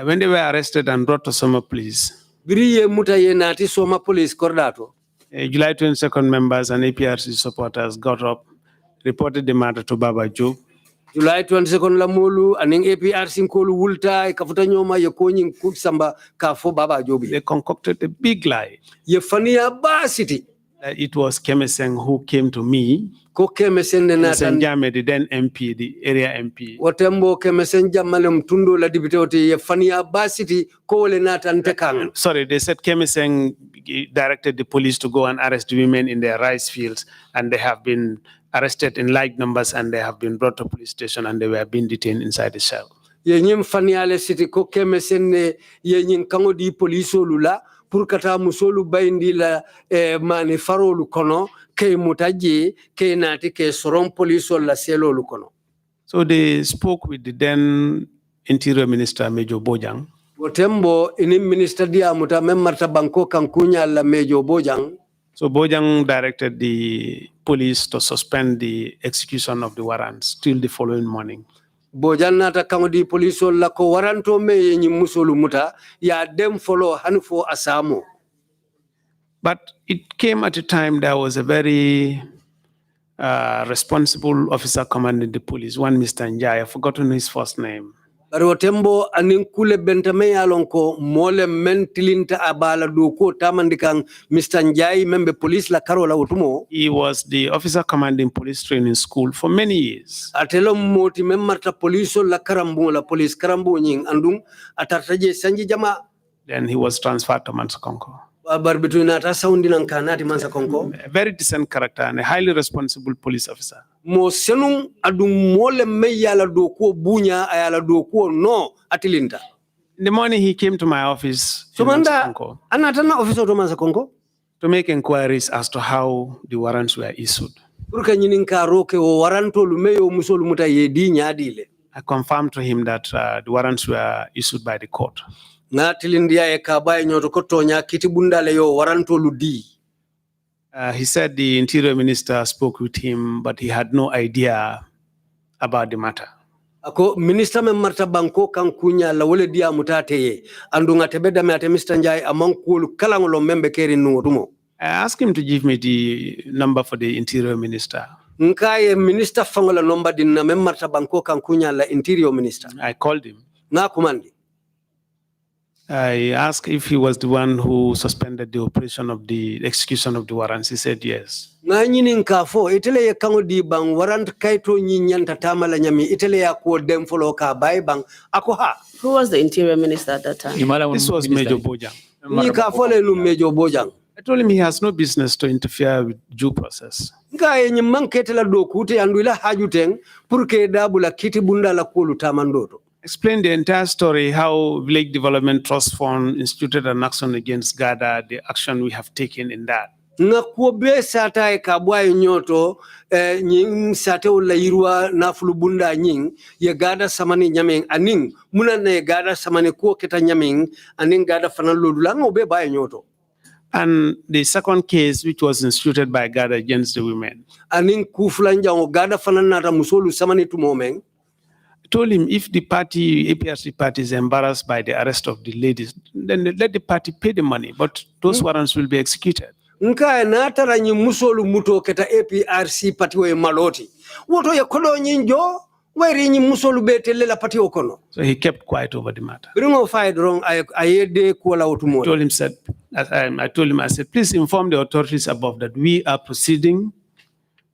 When they were arrested and brought to Soma Police, July 22nd members and APRC supporters got up, reported the matter to Baba Job. July 22nd la molu aning APRC nkolu wulta ikafuta nyoma yekonyi kutsamba kafo Baba Job. They concocted a big lie. Yefania ba city. It was Kemeseng who came to me. Ko Kemeseng Kemeseng natan Jame, the then MP, the area MP. Watembo Kemeseng Jamalem Tundo la dibitoti ye Fania Basiti ko le natan tekang. Sorry, they said Kemeseng directed the police to go and arrest the women in their rice fields, and they have been arrested in large numbers, and they have been brought to police station, and they were being detained inside the cell. Ye nyim Fania City ko Kemeseng ne ye nyin kango di police lula pour kata musolu bayndi la mani farolu kono ke mutaji ke nati ke soron police la selolu kono. So they spoke with the then Interior Minister Major Bojang. Watembo ini Minister dia muta memmarta banko kankunya la Major Bojang. So Bojang directed the police to suspend the execution of the warrants till the following morning. Bojang nata kango di police la ko waranto me yenyi musolu muta ya dem follow hanfo asamo. But it came at a time there was a very responsible officer commanding the police, one Mr. Njai, I've forgotten his first name. Bari watembo anin kule bentame yalon ko mole mentilinta abala do ko tamandikang Mr. Njai membe police la karola utumo. He was the officer commanding police training school for many years. Atelo moti memmarta police la karambu la police karambu nying andung atartaje sanji jama. Then he was transferred to Mansakonko. A very decent character and a highly responsible police officer. Mo senung adum mole meyala do ko bunya ayala do ko no atilinta. In the morning he came to my office to make inquiries as to how the warrants were issued. I confirmed to him that the warrants were issued by the court. He said the Interior Minister spoke with him, but he had no idea about the matter. Ako minister memmarta banko kankunya la wole dia mutate andunga tebeda me ate Mr. Njai amankulu kalangolo membe keri nurumo. I asked him to give me the number for the Interior Minister. Nkaye minister fangola number dinna memmarta banko kankunya la Interior Minister. I called him. Na kumandi. I asked if he was the one who suspended the operation of the execution of the warrants. He said yes. Who was the Interior Minister at that time? This was Major Bojang. I told him he has no business to interfere with due process. Explain the entire story, how Village Development Trust Fund instituted an action against Gada, the action we have taken in that. Ngakuobe sata kabwa nyoto nying sate ula irua na fulubunda nying ye Gada samani nyaming aning muna na Gada samani kuo kita nyaming aning Gada fanaludulanga ube ba nyoto. And the second case, which was instituted by Gada against the women, aning kufulanja o Gada fananata musolu samani tumomeng. Told him if the party, APRC party, is embarrassed by the arrest of the ladies, then let the party pay the money, but those warrants will be executed. Nka natara nyi musolu muto keta APRC party we maloti. Woto ya kodo nyinjo, weri nyi musolu betele la party okono. So he kept quiet over the matter. Bringo fired wrong, ayede kuala utumo. I told him, I said, please inform the authorities above that we are proceeding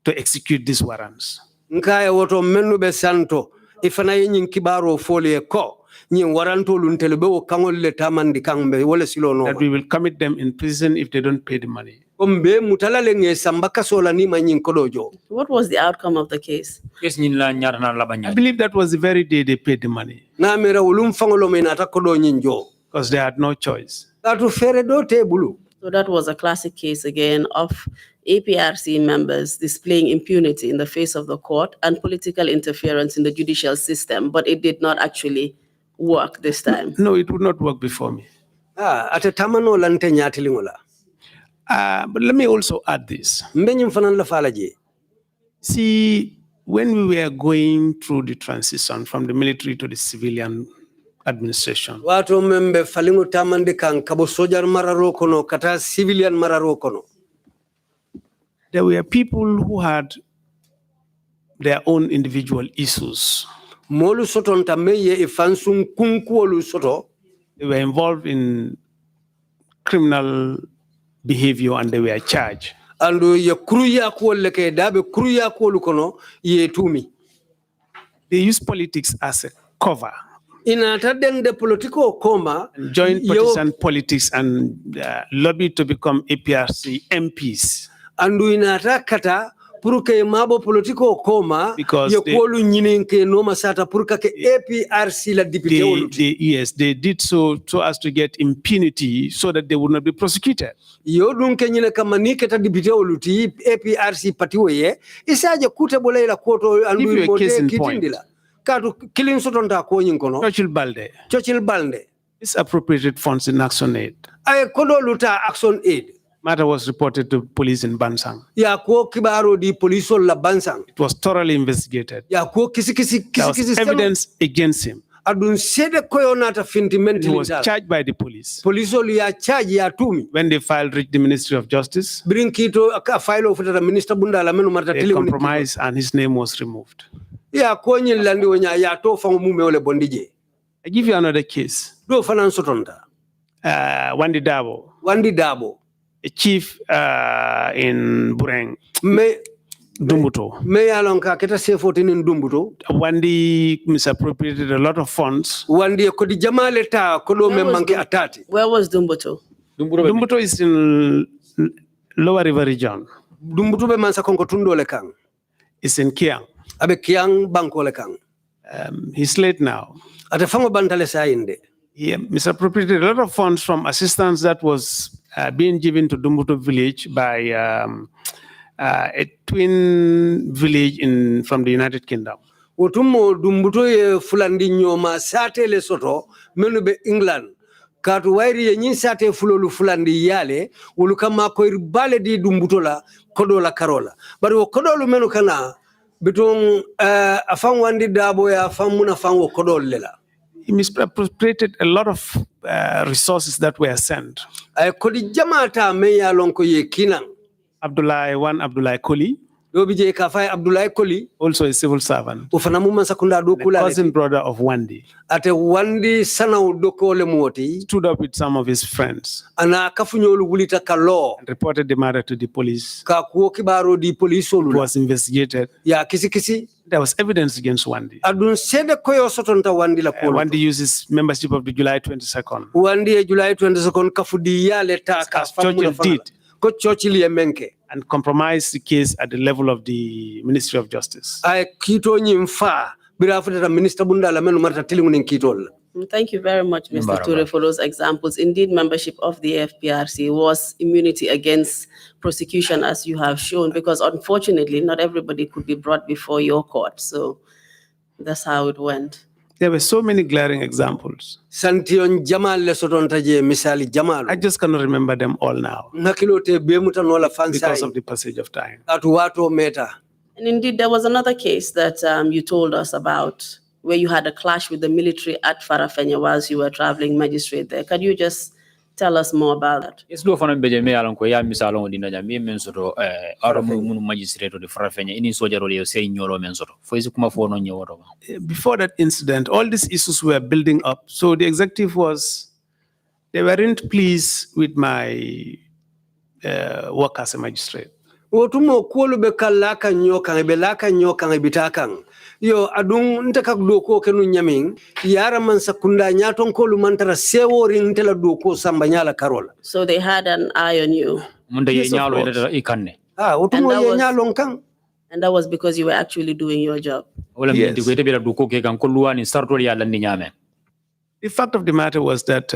to execute these warrants. Nka ya woto menu be santo. Ifana yin kibaro folie ko nyin waranto luntelebe o kangol le tamandi kangbe wala silo no that we will commit them in prison if they don't pay the money. What was the outcome of the case? I believe that was the very day they paid the money. Because they had no choice. So that was a classic case again of APRC members displaying impunity in the face of the court and political interference in the judicial system, but it did not actually work this time. No, it would not work before me. But let me also add this. See, when we were going through the transition from the military to the civilian administration, there were people who had their own individual issues. They were involved in criminal behavior and they were charged. andu ye kruya ko leke dabe kruya ko lukono ye tumi. They use politics as a cover. Inata de politico coma Join partisan politics and lobby to become APRC MPs. Andu inata kata puruke mabo politico coma Because ye kolu nyinenke no masata puruka ke APRC la député yes, they did so as to get impunity so that they would not be prosecuted. Yo dunke nyine kama ni keta député oluti APRC patiwe isaje kute bolela koto andu imote kitindila. Katu killing sotonta ko nyinkono. Churchill Balde. This appropriated funds in Action Aid. Ay kodo luta Action Aid. Matter was reported to police in Bansang. Ya ko kibaro di police la Bansang. It was thoroughly investigated. Ya ko kisi there was evidence against him. Adun sede koyonata fintimenti. He was charged by the police. Police ya charge ya tumi. When the file reached the Ministry of Justice, bring kito aka file of the Minister Bunda la menu marta they compromised and his name was removed. Ya konyi landi wonya ya to fangu mume ole bondije. I give you another case. Do fanan sotonda. Wandi Dabo. A chief in Bureng. Dumbuto. Me alonka keta C14 in Dumbuto. Wandi misappropriated a lot of funds. Wandi kodi jamale ta kodo me manke atati. Where was Dumbuto? Dumbuto is in Lower River region. Dumbuto be mansa kongo tundo le kang. It's in Kiang. Abe Kiang banko le kang. He's late now. Ate fango bantale sa inde. He misappropriated a lot of funds from assistance that was being given to Dumbuto village by a twin village from the United Kingdom. Otumo Dumbuto ye fulandi nyoma sate le soto menu be England. Katu wairi ye nyin sate fulolu fulandi yale ulukama ko irbale di Dumbuto la kodola karola. Bari wo kodolu menu kana bitong afang Wandi Dabo ya afang muna afang wo kodol lela. He misappropriated a lot of resources that were sent. Kodi jamata me ya lonko ye kinang. Abdullah Koli. Dobije kafai Abdullah Koli. Also a civil servant. Ufanamu masakunda do kula. Cousin brother of Wandi. Ate Wandi sana udoko le muoti. Stood up with some of his friends. Ana kafunyolu gulita kalo. And reported the matter to the police. Ka kuo kibaro di police It was investigated. Ya kisi. There was evidence against Wandi. Adun sede koyo sotonta Wandi la kolo. Wandi uses membership of the July 22nd. Wandi July 22nd kafudi ya leta ka Churchill did. Ko Churchill ye menke. And compromised the case at the level of the Ministry of Justice. Kito nyimfa birafuta da Minister Bunda la menu marta tilingu nkitol. Thank you very much, Mr. Touré, for those examples. Indeed, membership of the FPRC was immunity against prosecution, as you have shown, because unfortunately, not everybody could be brought before your court. So that's how it went. There were so many glaring examples. Santion Jamal Lesotontaje Misali Jamal. I just cannot remember them all now because of the passage of time. And indeed, there was another case that you told us about where you had a clash with the military at Farafenya whilst you were traveling magistrate there. Can you just tell us more about that? Yes, do fana beje me alon ko ya misalo dina jam mi men soto aro mun magistrate de Farafenya ini soja role say nyolo men soto fo isi kuma fo no nyodo. Before that incident, all these issues were building up. So the executive they weren't pleased with my work as a magistrate. Otumo kuolu be kalaka nyoka be laka nyoka bitakan. Yo adung ntaka doko kenu nyamin yara man sakunda nyaton kolu mantara sewori ntela doko sambanyala karola. So they had an eye on you. Yes, otumo ye nyalo nkang. And that was because you were actually doing your job. Yes. The fact of the matter was that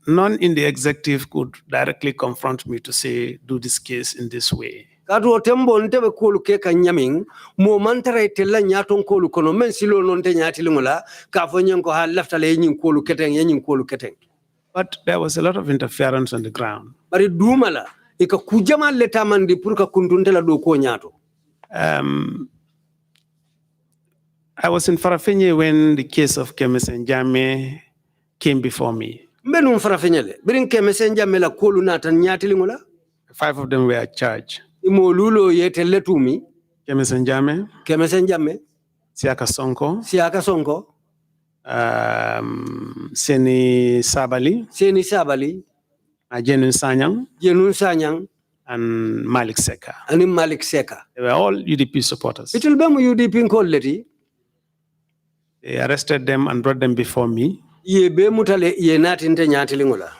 none in the executive could directly confront me to say, do this case in this way. Kadu otembo ntebe kolu keka nyaming mo mantara itela nyaton kolu kono men silo nonte nyati lingula ka fonyen ko ha lafta le yin kolu keteng. But there was a lot of interference on the ground. Bari dumala ika kujama leta mandi purka kuntuntela do ko nyato. I was in Farafenye when the case of Kemes and Jame came before me. Mbenu Farafenye birin Kemes and Jame la kolu nata nyati lingula. 5 of them were charged. Imolulo yetele tumi. Kemes and Jame. Siaka Sonko. Seni Sabali. Jenun Sanyang. and Malik Seka. Ani Malik Seka. They were all UDP supporters. It will be UDP in Koleti. They arrested them and brought them before me. Ye be mutale ye nat inte nyatilingola.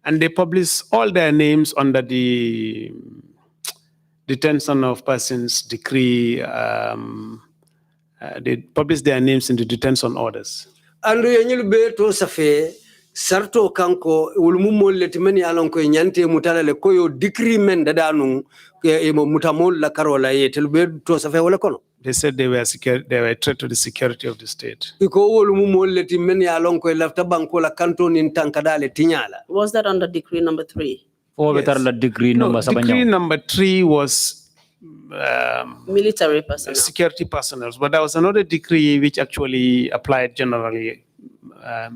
And they published all their names under the detention of persons decree. They published their names in the detention orders. Andu yenyil be to safe sarto kanko ulmumo letimeni alonko nyante mutala le koyo decree men dadanu mutamol la karola ye telbe to safe wala kono. They said they were a threat to the security of the state. Was that under decree number 3? Yes. Decree number 3 was military personnel. Security personnel, but there was another decree which actually applied generally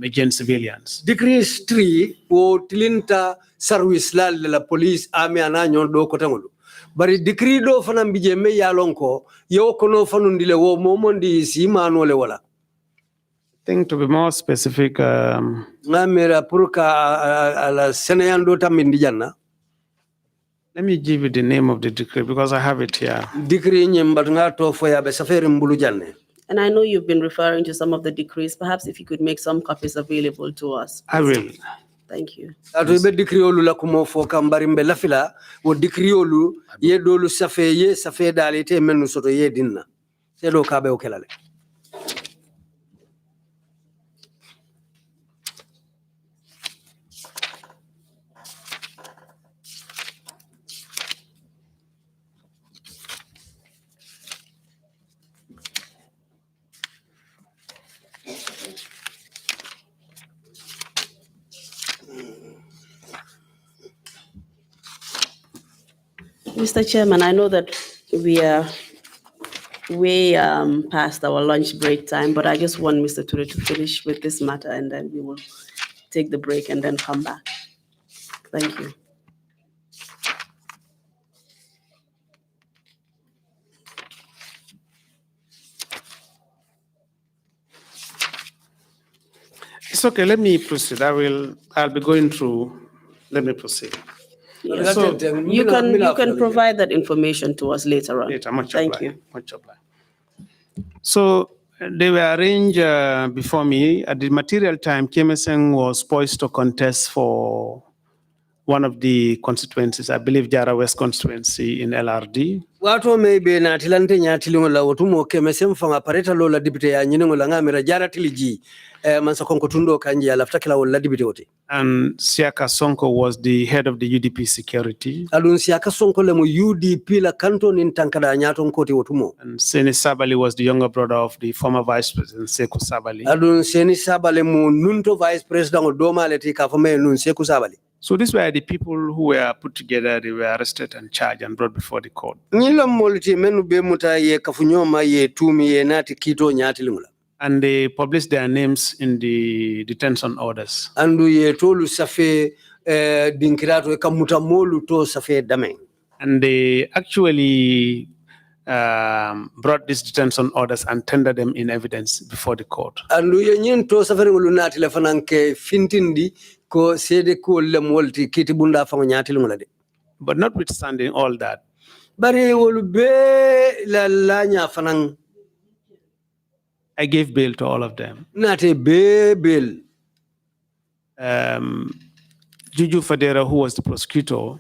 against civilians. Decree 3 wo tilinta service la police army ananyo do kotangulu. Bari decree do fanam bije me yalonko yo kono fanundile wo momondi si manole wala. I think to be more specific, ngamera purka ala senayando tamindi janna. Let me give you the name of the decree because I have it here. Decree nyembatnga to foya be safari mbulu janne. And I know you've been referring to some of the decrees. Perhaps if you could make some copies available to us. I will. Thank you. Atu be decree olu la kumo fo kambari mbe lafila wo decree olu ye dolu safe dale te menu soto ye dinna. Se do kabe okelale. Mr. Chairman, I know that we are way past our lunch break time, but I just want Mr. Touré to finish with this matter and then we will take the break and then come back. Thank you. It's okay, let me proceed. I'll be going through, let me proceed. Yes. So you can provide that information to us later on. Thank you. Much obliged. So they were arranged before me. At the material time, Kemeseng was poised to contest for one of the constituencies, I believe Jara West constituency in LRD. Watu maybe na tilante nyatilingo la watumo Kemeseng fanga pareta lola dipite ya nyingo la ngamira Jara tiliji mansa konko tundo kanji alafta kila wala dipite wote. And Siaka Sonko was the head of the UDP security. Alun Siaka Sonko le mu UDP la kanto nintankada nyato nkoti watumo. And Seni Sabali was the younger brother of the former vice president Sekou Sabali. Alun Seni Sabali mu nunto vice president odoma leti kafome nun Sekou Sabali. So these were the people who were put together, they were arrested and charged and brought before the court. And they published their names in the detention orders. And they actually brought these detention orders and tendered them in evidence before the court. But notwithstanding all that, I gave bail to all of them. Juju Fadera, who was the prosecutor,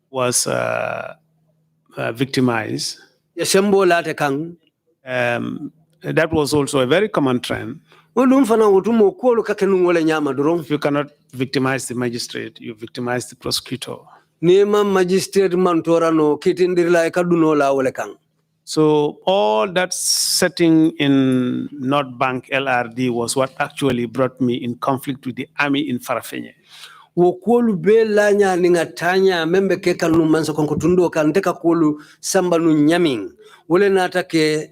was victimized. That was also a very common trend. If you cannot victimize the magistrate, you victimize the prosecutor. So all that setting in North Bank LRD was what actually brought me in conflict with the army in Farafenye. Wokolu bela nya ningatanya membe keka numansa konkotundo kanteka kolu samba nu nyaming wole natake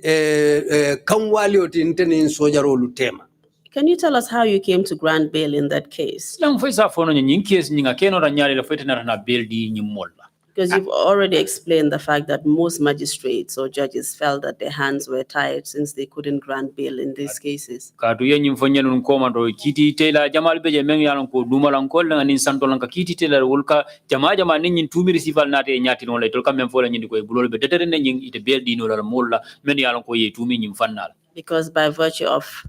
kamwali otintene nsojaro lutema. Can you tell us how you came to grant bail in that case? Because you've already explained the fact that most magistrates or judges felt that their hands were tied since they couldn't grant bail in these cases. Katu yenyi mfonye nun komando kiti tela jamal beje men yalan ko dumalan ko la nin santolan ka kiti tela wulka jama nin tumiri sifal nate nyati non le tol kam men fola nyindi ko bulol be detere nin ite bel dino la molla men yalan ko ye tumi nyim fannal. Because by virtue of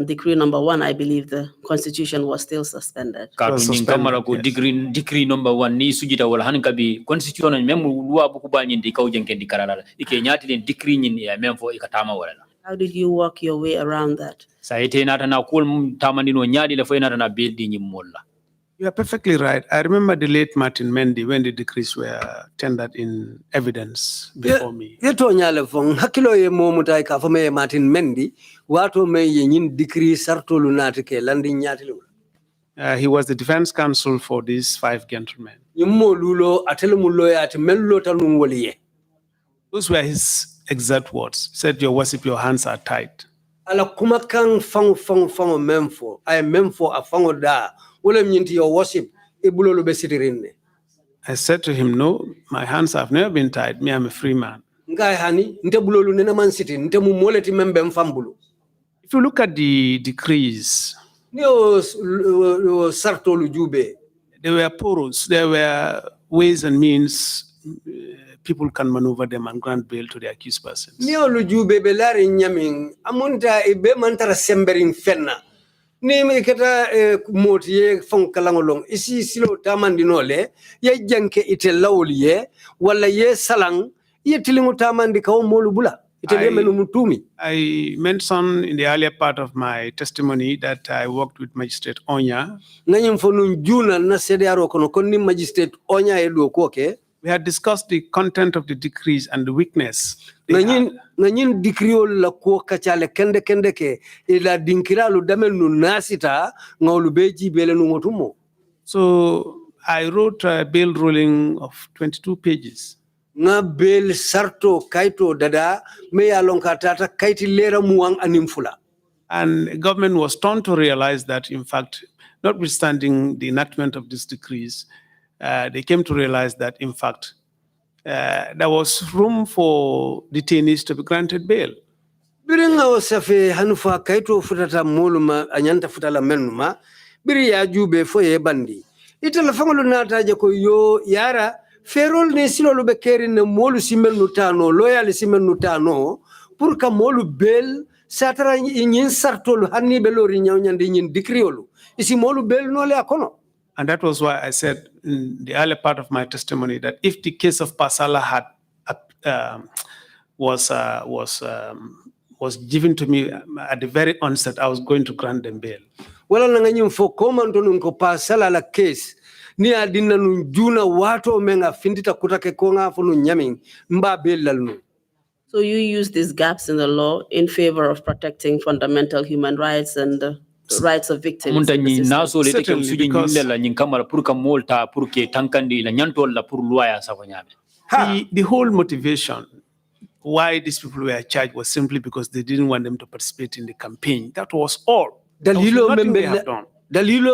decree number 1, I believe the constitution was still suspended. Katu nyin kamala ko decree number 1 ni sujita wala han kabi constitution même loi bu ko ba nyindi kaw jenken di karala ike nyati den decree nyin ya men fo ikatama wala. How did you work your way around that? Saite nata na kol tamandino nyadi le fo nata na bel di nyim molla. You are perfectly right. I remember the late Martin Mendy when the decrees were tendered in evidence before me. Yeto nyale fong hakilo ye momutai ka fome Martin Mendy wato me yin decree sarto lunati ke landi nyati lu. He was the defense counsel for these 5 gentlemen. Yimmo lulo atelu lawyer at mello tanum woliye. Those were his exact words. He said, "Your worship, your hands are tied." Ala kuma kan fango memfo. Ay memfo a fango da. Wole mnyinti your worship ibulolo be sitirinne. I said to him, "No, my hands have never been tied. Me, I'm a free man." Ngai hani nte bulolo nena man siti nte mu moleti membe mfambulu. If you look at the decrees, Nio sarto lujube. there were porous, there were ways and means people can maneuver them and grant bail to the accused persons. Nio lujube belari nyaming amunta ibe mantara semberin fenna. Ni me kata moti ye fon kalangolong isi silo tamandinole ye janke ite lawliye wala ye salang ye tilingu tamandi kawo molubula ite yemenu mutumi. I mentioned in the earlier part of my testimony that I worked with Magistrate Onya. Nganyim fonu juna na sediaro kono konni Magistrate Onya edu koke. We had discussed the content of the decrees and the weakness. Nanyin dikriol la ko kachale kende ke ila dinkiralu damel nu nasita ngawlu beji bele nu ngotumo. So I wrote a bail ruling of 22 pages. Nga bail sarto kaito dada me ya lonkatata kaiti lera muang animfula. And the government was stunned to realize that, in fact, notwithstanding the enactment of these decrees, they came to realize that, in fact, there was room for detainees to be granted bail. Biringa osafe hanufa kaito futata moluma anyanta futala menuma biri ya jube foye bandi. Itala fangolo nataje ko yo yara ferol ne silolu be keri ne molu simen nutano loyal simen nutano pour ka molu bail satara nyin sartolu hanni be lori nyawnyande nyin dikriolu isi molu bail no le akono. And that was why I said in the early part of my testimony that if the case of Pasala had was given to me at the very onset, I was going to grant them bail. Wala nanganyim fo komando nunko Pasala la case ni adina nunjuna wato menga findita kutake konga fo nunyamin mba bail lalnu. So you use these gaps in the law in favor of protecting fundamental human rights and the rights of victims. Certainly, because the whole motivation why these people were charged was simply because they didn't want them to participate in the campaign. That was all. Dalilo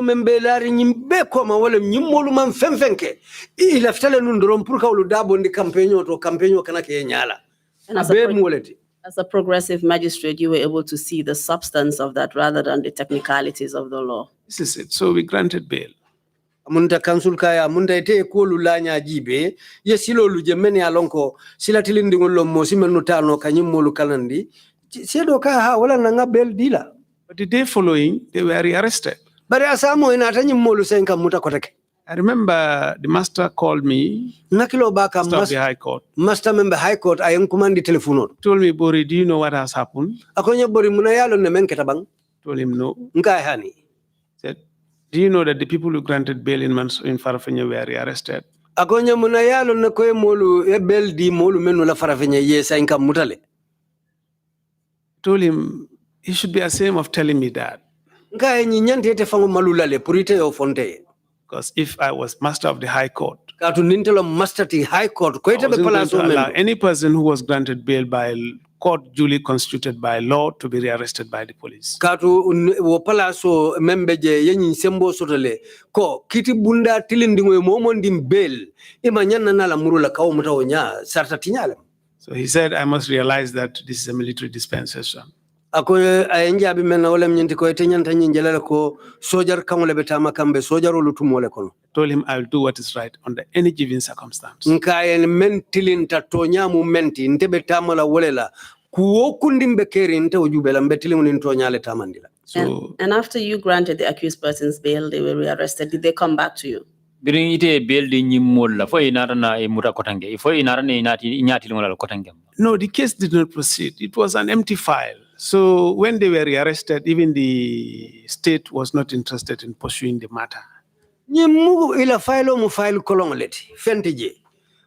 membe lari nyimbe koma wale nyimolu man femfenke ila ftale nundrom pour ka dabo ndi campaign to campaign kana ke nyala. As a progressive magistrate, you were able to see the substance of that rather than the technicalities of the law. This is it. So we granted bail. Amunda council kaya amunda ite ko lulanya jibe yesilo lujemeni alonko sila tilindi ngolo mo simenu tano kanyimolu kanandi sedo ka ha wala nanga bail dila. But the day following they were rearrested. Bari asamo ina tanyimolu senka muta koteke. I remember the master called me, master of the High Court. Master member High Court, I am commanding telephone. Told me, "Borry, do you know what has happened?" Akonya Borry munayalo ne menketabang. Told him no. Nkai hani. Said, "Do you know that the people who granted bail in Farafenya were arrested?" Akonya munayalo ne koe molu e bail di molu menu la Farafenya yesa inka mutale. Told him he should be ashamed of telling me that. Nkai nyinyante ete fango malulale purite yo fonte. Because if I was master of the High Court, master of the High Court, I wasn't going to allow any person who was granted bail by court duly constituted by law to be rearrested by the police. Katu wo palaso membeje yenyi sembo sotole ko kiti bunda tilindingo momondim bel imanyana nala murula kawo mutawonya sarta tinyale. So he said, I must realize that this is a military dispensation. Ako ayenja bi menna wala mnyinti ko etenyanta nyinjelala ko sojar kangole betama kambe sojar olutumole kono. Told him I will do what is right under any given circumstance. Nkayen mentilinta tonyamu menti ntebe tamala wolela kuwo kundimbe keri nte ujubela mbetilingu ntonyale tamandila. So And after you granted the accused person's bail, they were rearrested. Did they come back to you? Biring ite bail di nyimola fo inara na muta kotange fo inara ne inyati lingola kotange. No, the case did not proceed. It was an empty file. So when they were rearrested, even the state was not interested in pursuing the matter. Nyimu ila file mu file kolongoleti fentije.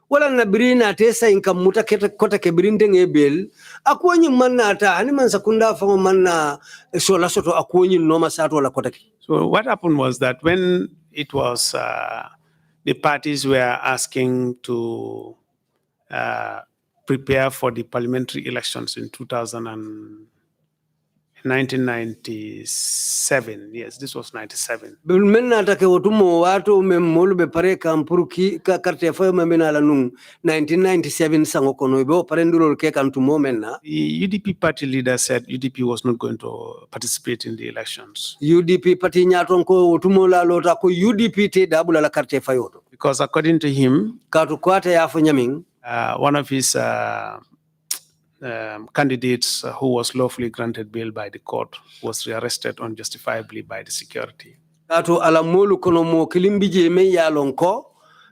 Wala na birina tesa inka muta kota ke birinde ngebel akuonyi manna ata ani man sakunda fa manna sola soto akuonyi noma sato wala kota ke. So what happened was that when it was the parties were asking to prepare for the parliamentary elections in 1997. Yes, this was 97. Bilmenna atake wotumo watu memolu be pare kampuru ki ka karte fa memena la nung 1997 sango kono be parenduro ke kantumo menna. The UDP party leader said UDP was not going to participate in the elections. UDP party nyaton ko wotumo la lota ko UDP te dabula la karte fa yoto. Because according to him, Katu kwate ya nyaming. One of his candidates who was lawfully granted bail by the court was rearrested unjustifiably by the security. Katu ala molu kono mo kilimbije me ya lonko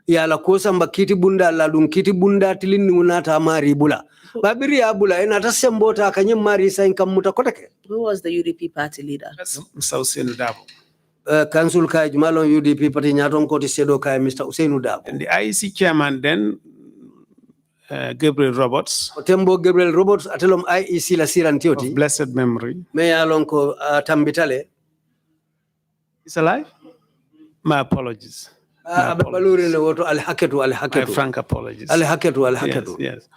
ya la kosa mbakiti bunda la kiti bunda tilini unata amari bula. Babiri ya bula enata sembota kanye mari sa inkamuta kotake. Who was the UDP party leader? Mr. Hussein Udabo. Council kai jumalon UDP party nyaton koti sedo kai Mr. Hussein Udabo. And the IEC chairman then, Gabriel Roberts, Otembo Gabriel Roberts atelom IEC la sirantioti. of blessed memory. Me ya lonko tambitale. Is alive? My apologies. Abaluri ne woto alhaketu. My frank apologies. Alhaketu. Yes.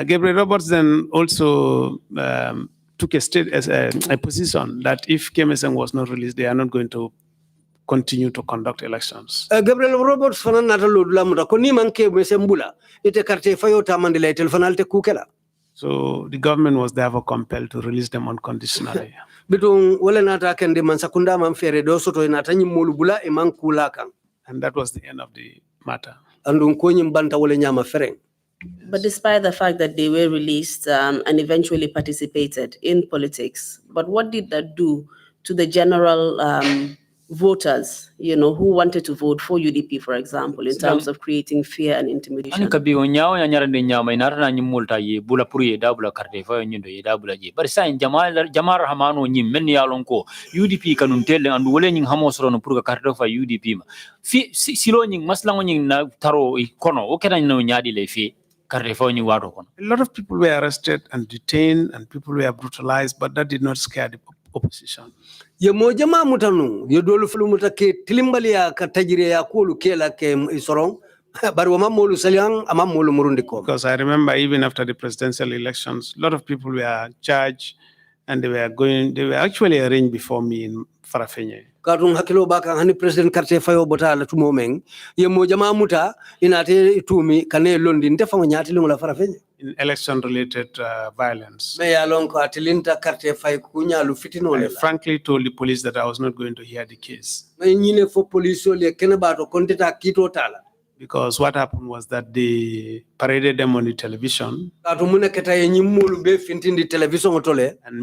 Gabriel Roberts then also took a position that if KMSM was not released, they are not going to continue to conduct elections. Gabriel Roberts fanan nata lodula muta ko ni manke mesembula ite carte fayo tamandela telefonal te kukela. So the government was therefore compelled to release them unconditionally. Bitung wala nata kende man sakunda man fere do soto nata nyimolu bula e man kula kan. And that was the end of the matter. Andun ko nyimbanta wala nyama fereng. But despite the fact that they were released and eventually participated in politics, but what did that do to the general voters, who wanted to vote for UDP, for example, in terms of creating fear and intimidation? Kabi onyawo nyara de nyama inara na nyimulta ye bula puru ye dabula karte fa nyindo ye dabula je. But sa jamar hamano nyim men ya lonko UDP kanun tele andu wole nying hamosro no puru karte fa UDP ma. Silo nying maslango nying na taro kono o kena no nyadi le fi. A lot of people were arrested and detained and people were brutalized, but that did not scare the opposition. Ye mojama mutanu ye dolu fulu mutake tilimbali ya katajire ya kulu kela ke isorong bari wa mamolu saliang amamolu murundi ko. Because I remember even after the presidential elections, a lot of people were charged and they were actually arraigned before me in Farafenye. Karung hakilo baka hani president karte fayo bota la tumo meng ye mojama muta inate itumi kane londi ntefa ngati lungu la Farafenye. In election-related violence. Me ya lonko atilinta karte fay kunya lu fitino I lela. frankly told the police that I was not going to hear the case. Me nyine fo police le kenebato konteta kito tala. Because what happened was that they paraded them on the television And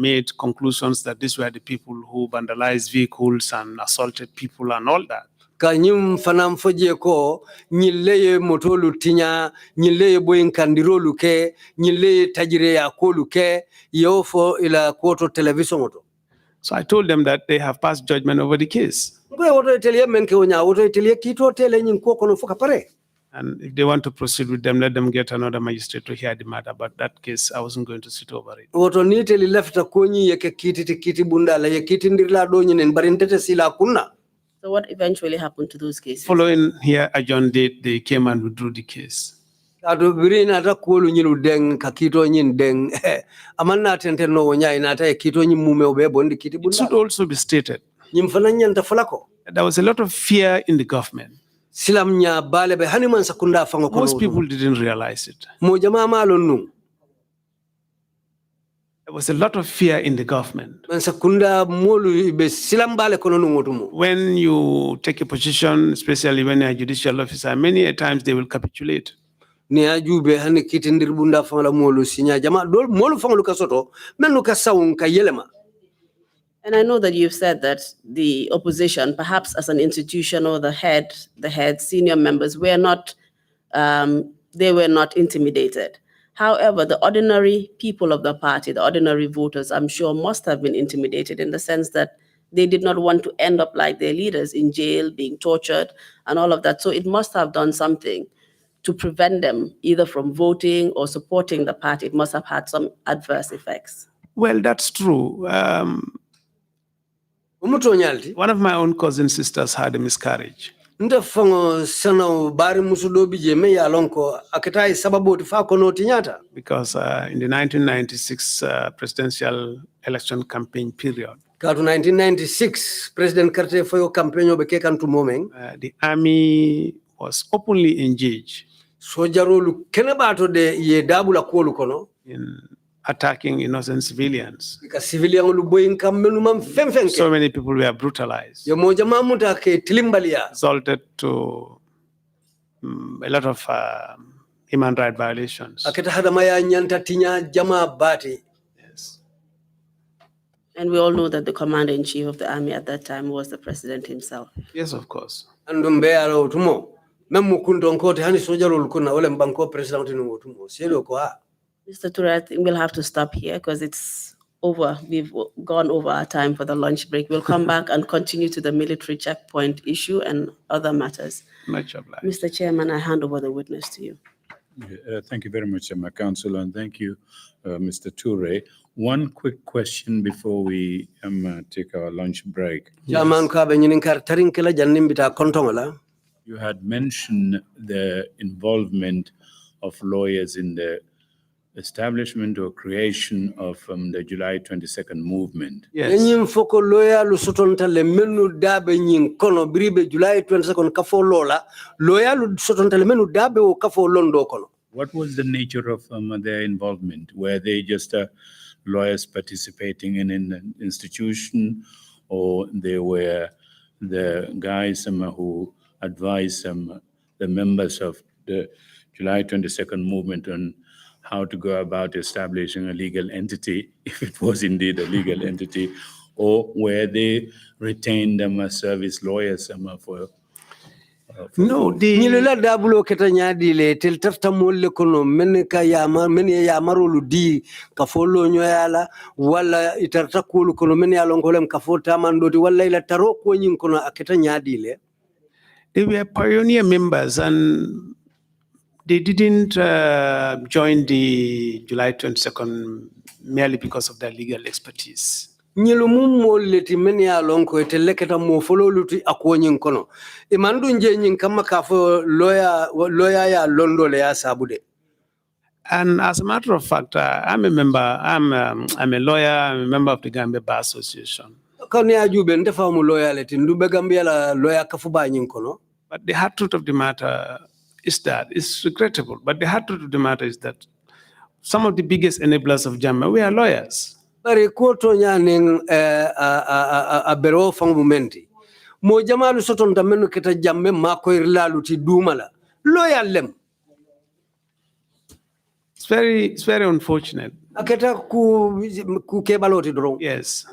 made conclusions that these were the people who vandalized vehicles and assaulted people and all that. Kanyum fanam foje ko nyileye motolu tinya nyileye boyin kandirolu ke nyileye tajire ya kolu ke yofo ila koto television oto. So I told them that they have passed judgment over the case. And if they want to proceed with them, let them get another magistrate to hear the matter. But that case, I wasn't going to sit over it. So what eventually happened to those cases? Following here adjourned date, they came and withdrew the case. Ado birina ta kuolu nyilu deng kakito nyin deng amanna tente no wonya ina ta kito nyin mume obe bondi kiti It should bunda also be stated nyim fana nyanta fulako there was a lot of fear in the government. silam nya bale be hani man sakunda fango kono Most people didn't realize it. mo jama malon nu There was a lot of fear in the government. man sakunda molu be silam bale kono nu ngotumo When you take a position, especially when you're a judicial officer, many a times they will capitulate. ni ajube hani kiti ndir bunda fangala molu sinya jama dol molu fango kasoto menu ka sawun ka yelema. And I know that you've said that the opposition, perhaps as an institution or the head, senior members, they were not intimidated. However, the ordinary people of the party, the ordinary voters, I'm sure must have been intimidated in the sense that they did not want to end up like their leaders in jail, being tortured, and all of that. So it must have done something to prevent them either from voting or supporting the party. It must have had some adverse effects. Well, that's true. One of my own cousin sisters had a miscarriage. Because in the 1996 presidential election campaign period, 1996 President Carter for your campaign the army was openly engaged in attacking innocent civilians. So many people were brutalized. Resulted to a lot of human rights violations. Yes. And we all know that the commander-in-chief of the army at that time was the president himself. Yes, of course. Mr. TOURAY, I think we'll have to stop here because it's over. We've gone over our time for the lunch break. We'll come back and continue to the military checkpoint issue and other matters. Much obliged. Mr. Chairman, I hand over the witness to you. Thank you very much, my counsel, and thank you, Mr. TOURAY. One quick question before we take our lunch break. You had mentioned the involvement of lawyers in the establishment or creation of the July 22nd movement. Yes. What was the nature of their involvement? Were they just lawyers participating in an institution, or they were the guys who advised the members of the July 22nd movement on how to go about establishing a legal entity, if it was indeed a legal entity, or were they retained as service lawyers for no, nyilila dabulo keta nyadile tel tafta molle kono men ka yamarolu di ka folo nyoyala wala itarta kulu kono men yalon kolem ka fota mandoti wala ila taro ko nyin kono aketa nyadile. They were pioneer members and they didn't join the July 22nd merely because of their legal expertise. Nyilumum molleti men ya lonko eteleketa mo fololuti akonyin kono imandu nje nyin kama kafo lawyer ya londo le ya sabude. And as a matter of fact, I'm a member. I'm a lawyer. I'm a member of the Gambia Bar Association. Kani ajube ndefa mu lawyer leti ndube Gambia la lawyer kafuba nyin kono. But the hard truth of the matter is that it's regrettable. But the hard truth of the matter is that some of the biggest enablers of JAMA were lawyers. Bari koto nyane a bero fang momenti mo jamalu soton tamenu keta jamme mako irlalu ti dumala lawyer lem. It's very unfortunate. Aketa ku kebaloti dron. Yes.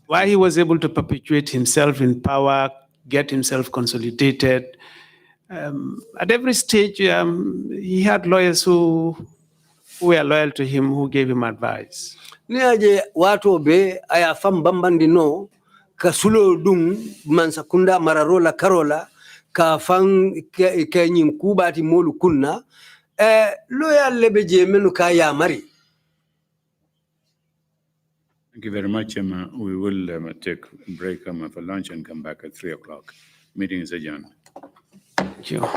Why he was able to perpetuate himself in power, get himself consolidated. At every stage, he had lawyers who were loyal to him, who gave him advice. Niaje watu be aya fam bambandi no kasulo dum mansakunda mararola karola ka fang ke nyin kubati molu kunna loyal lebe je menu ka ya mari. Thank you very much, Emma. We will take a break for lunch and come back at 3 o'clock. Meeting is adjourned. Thank you.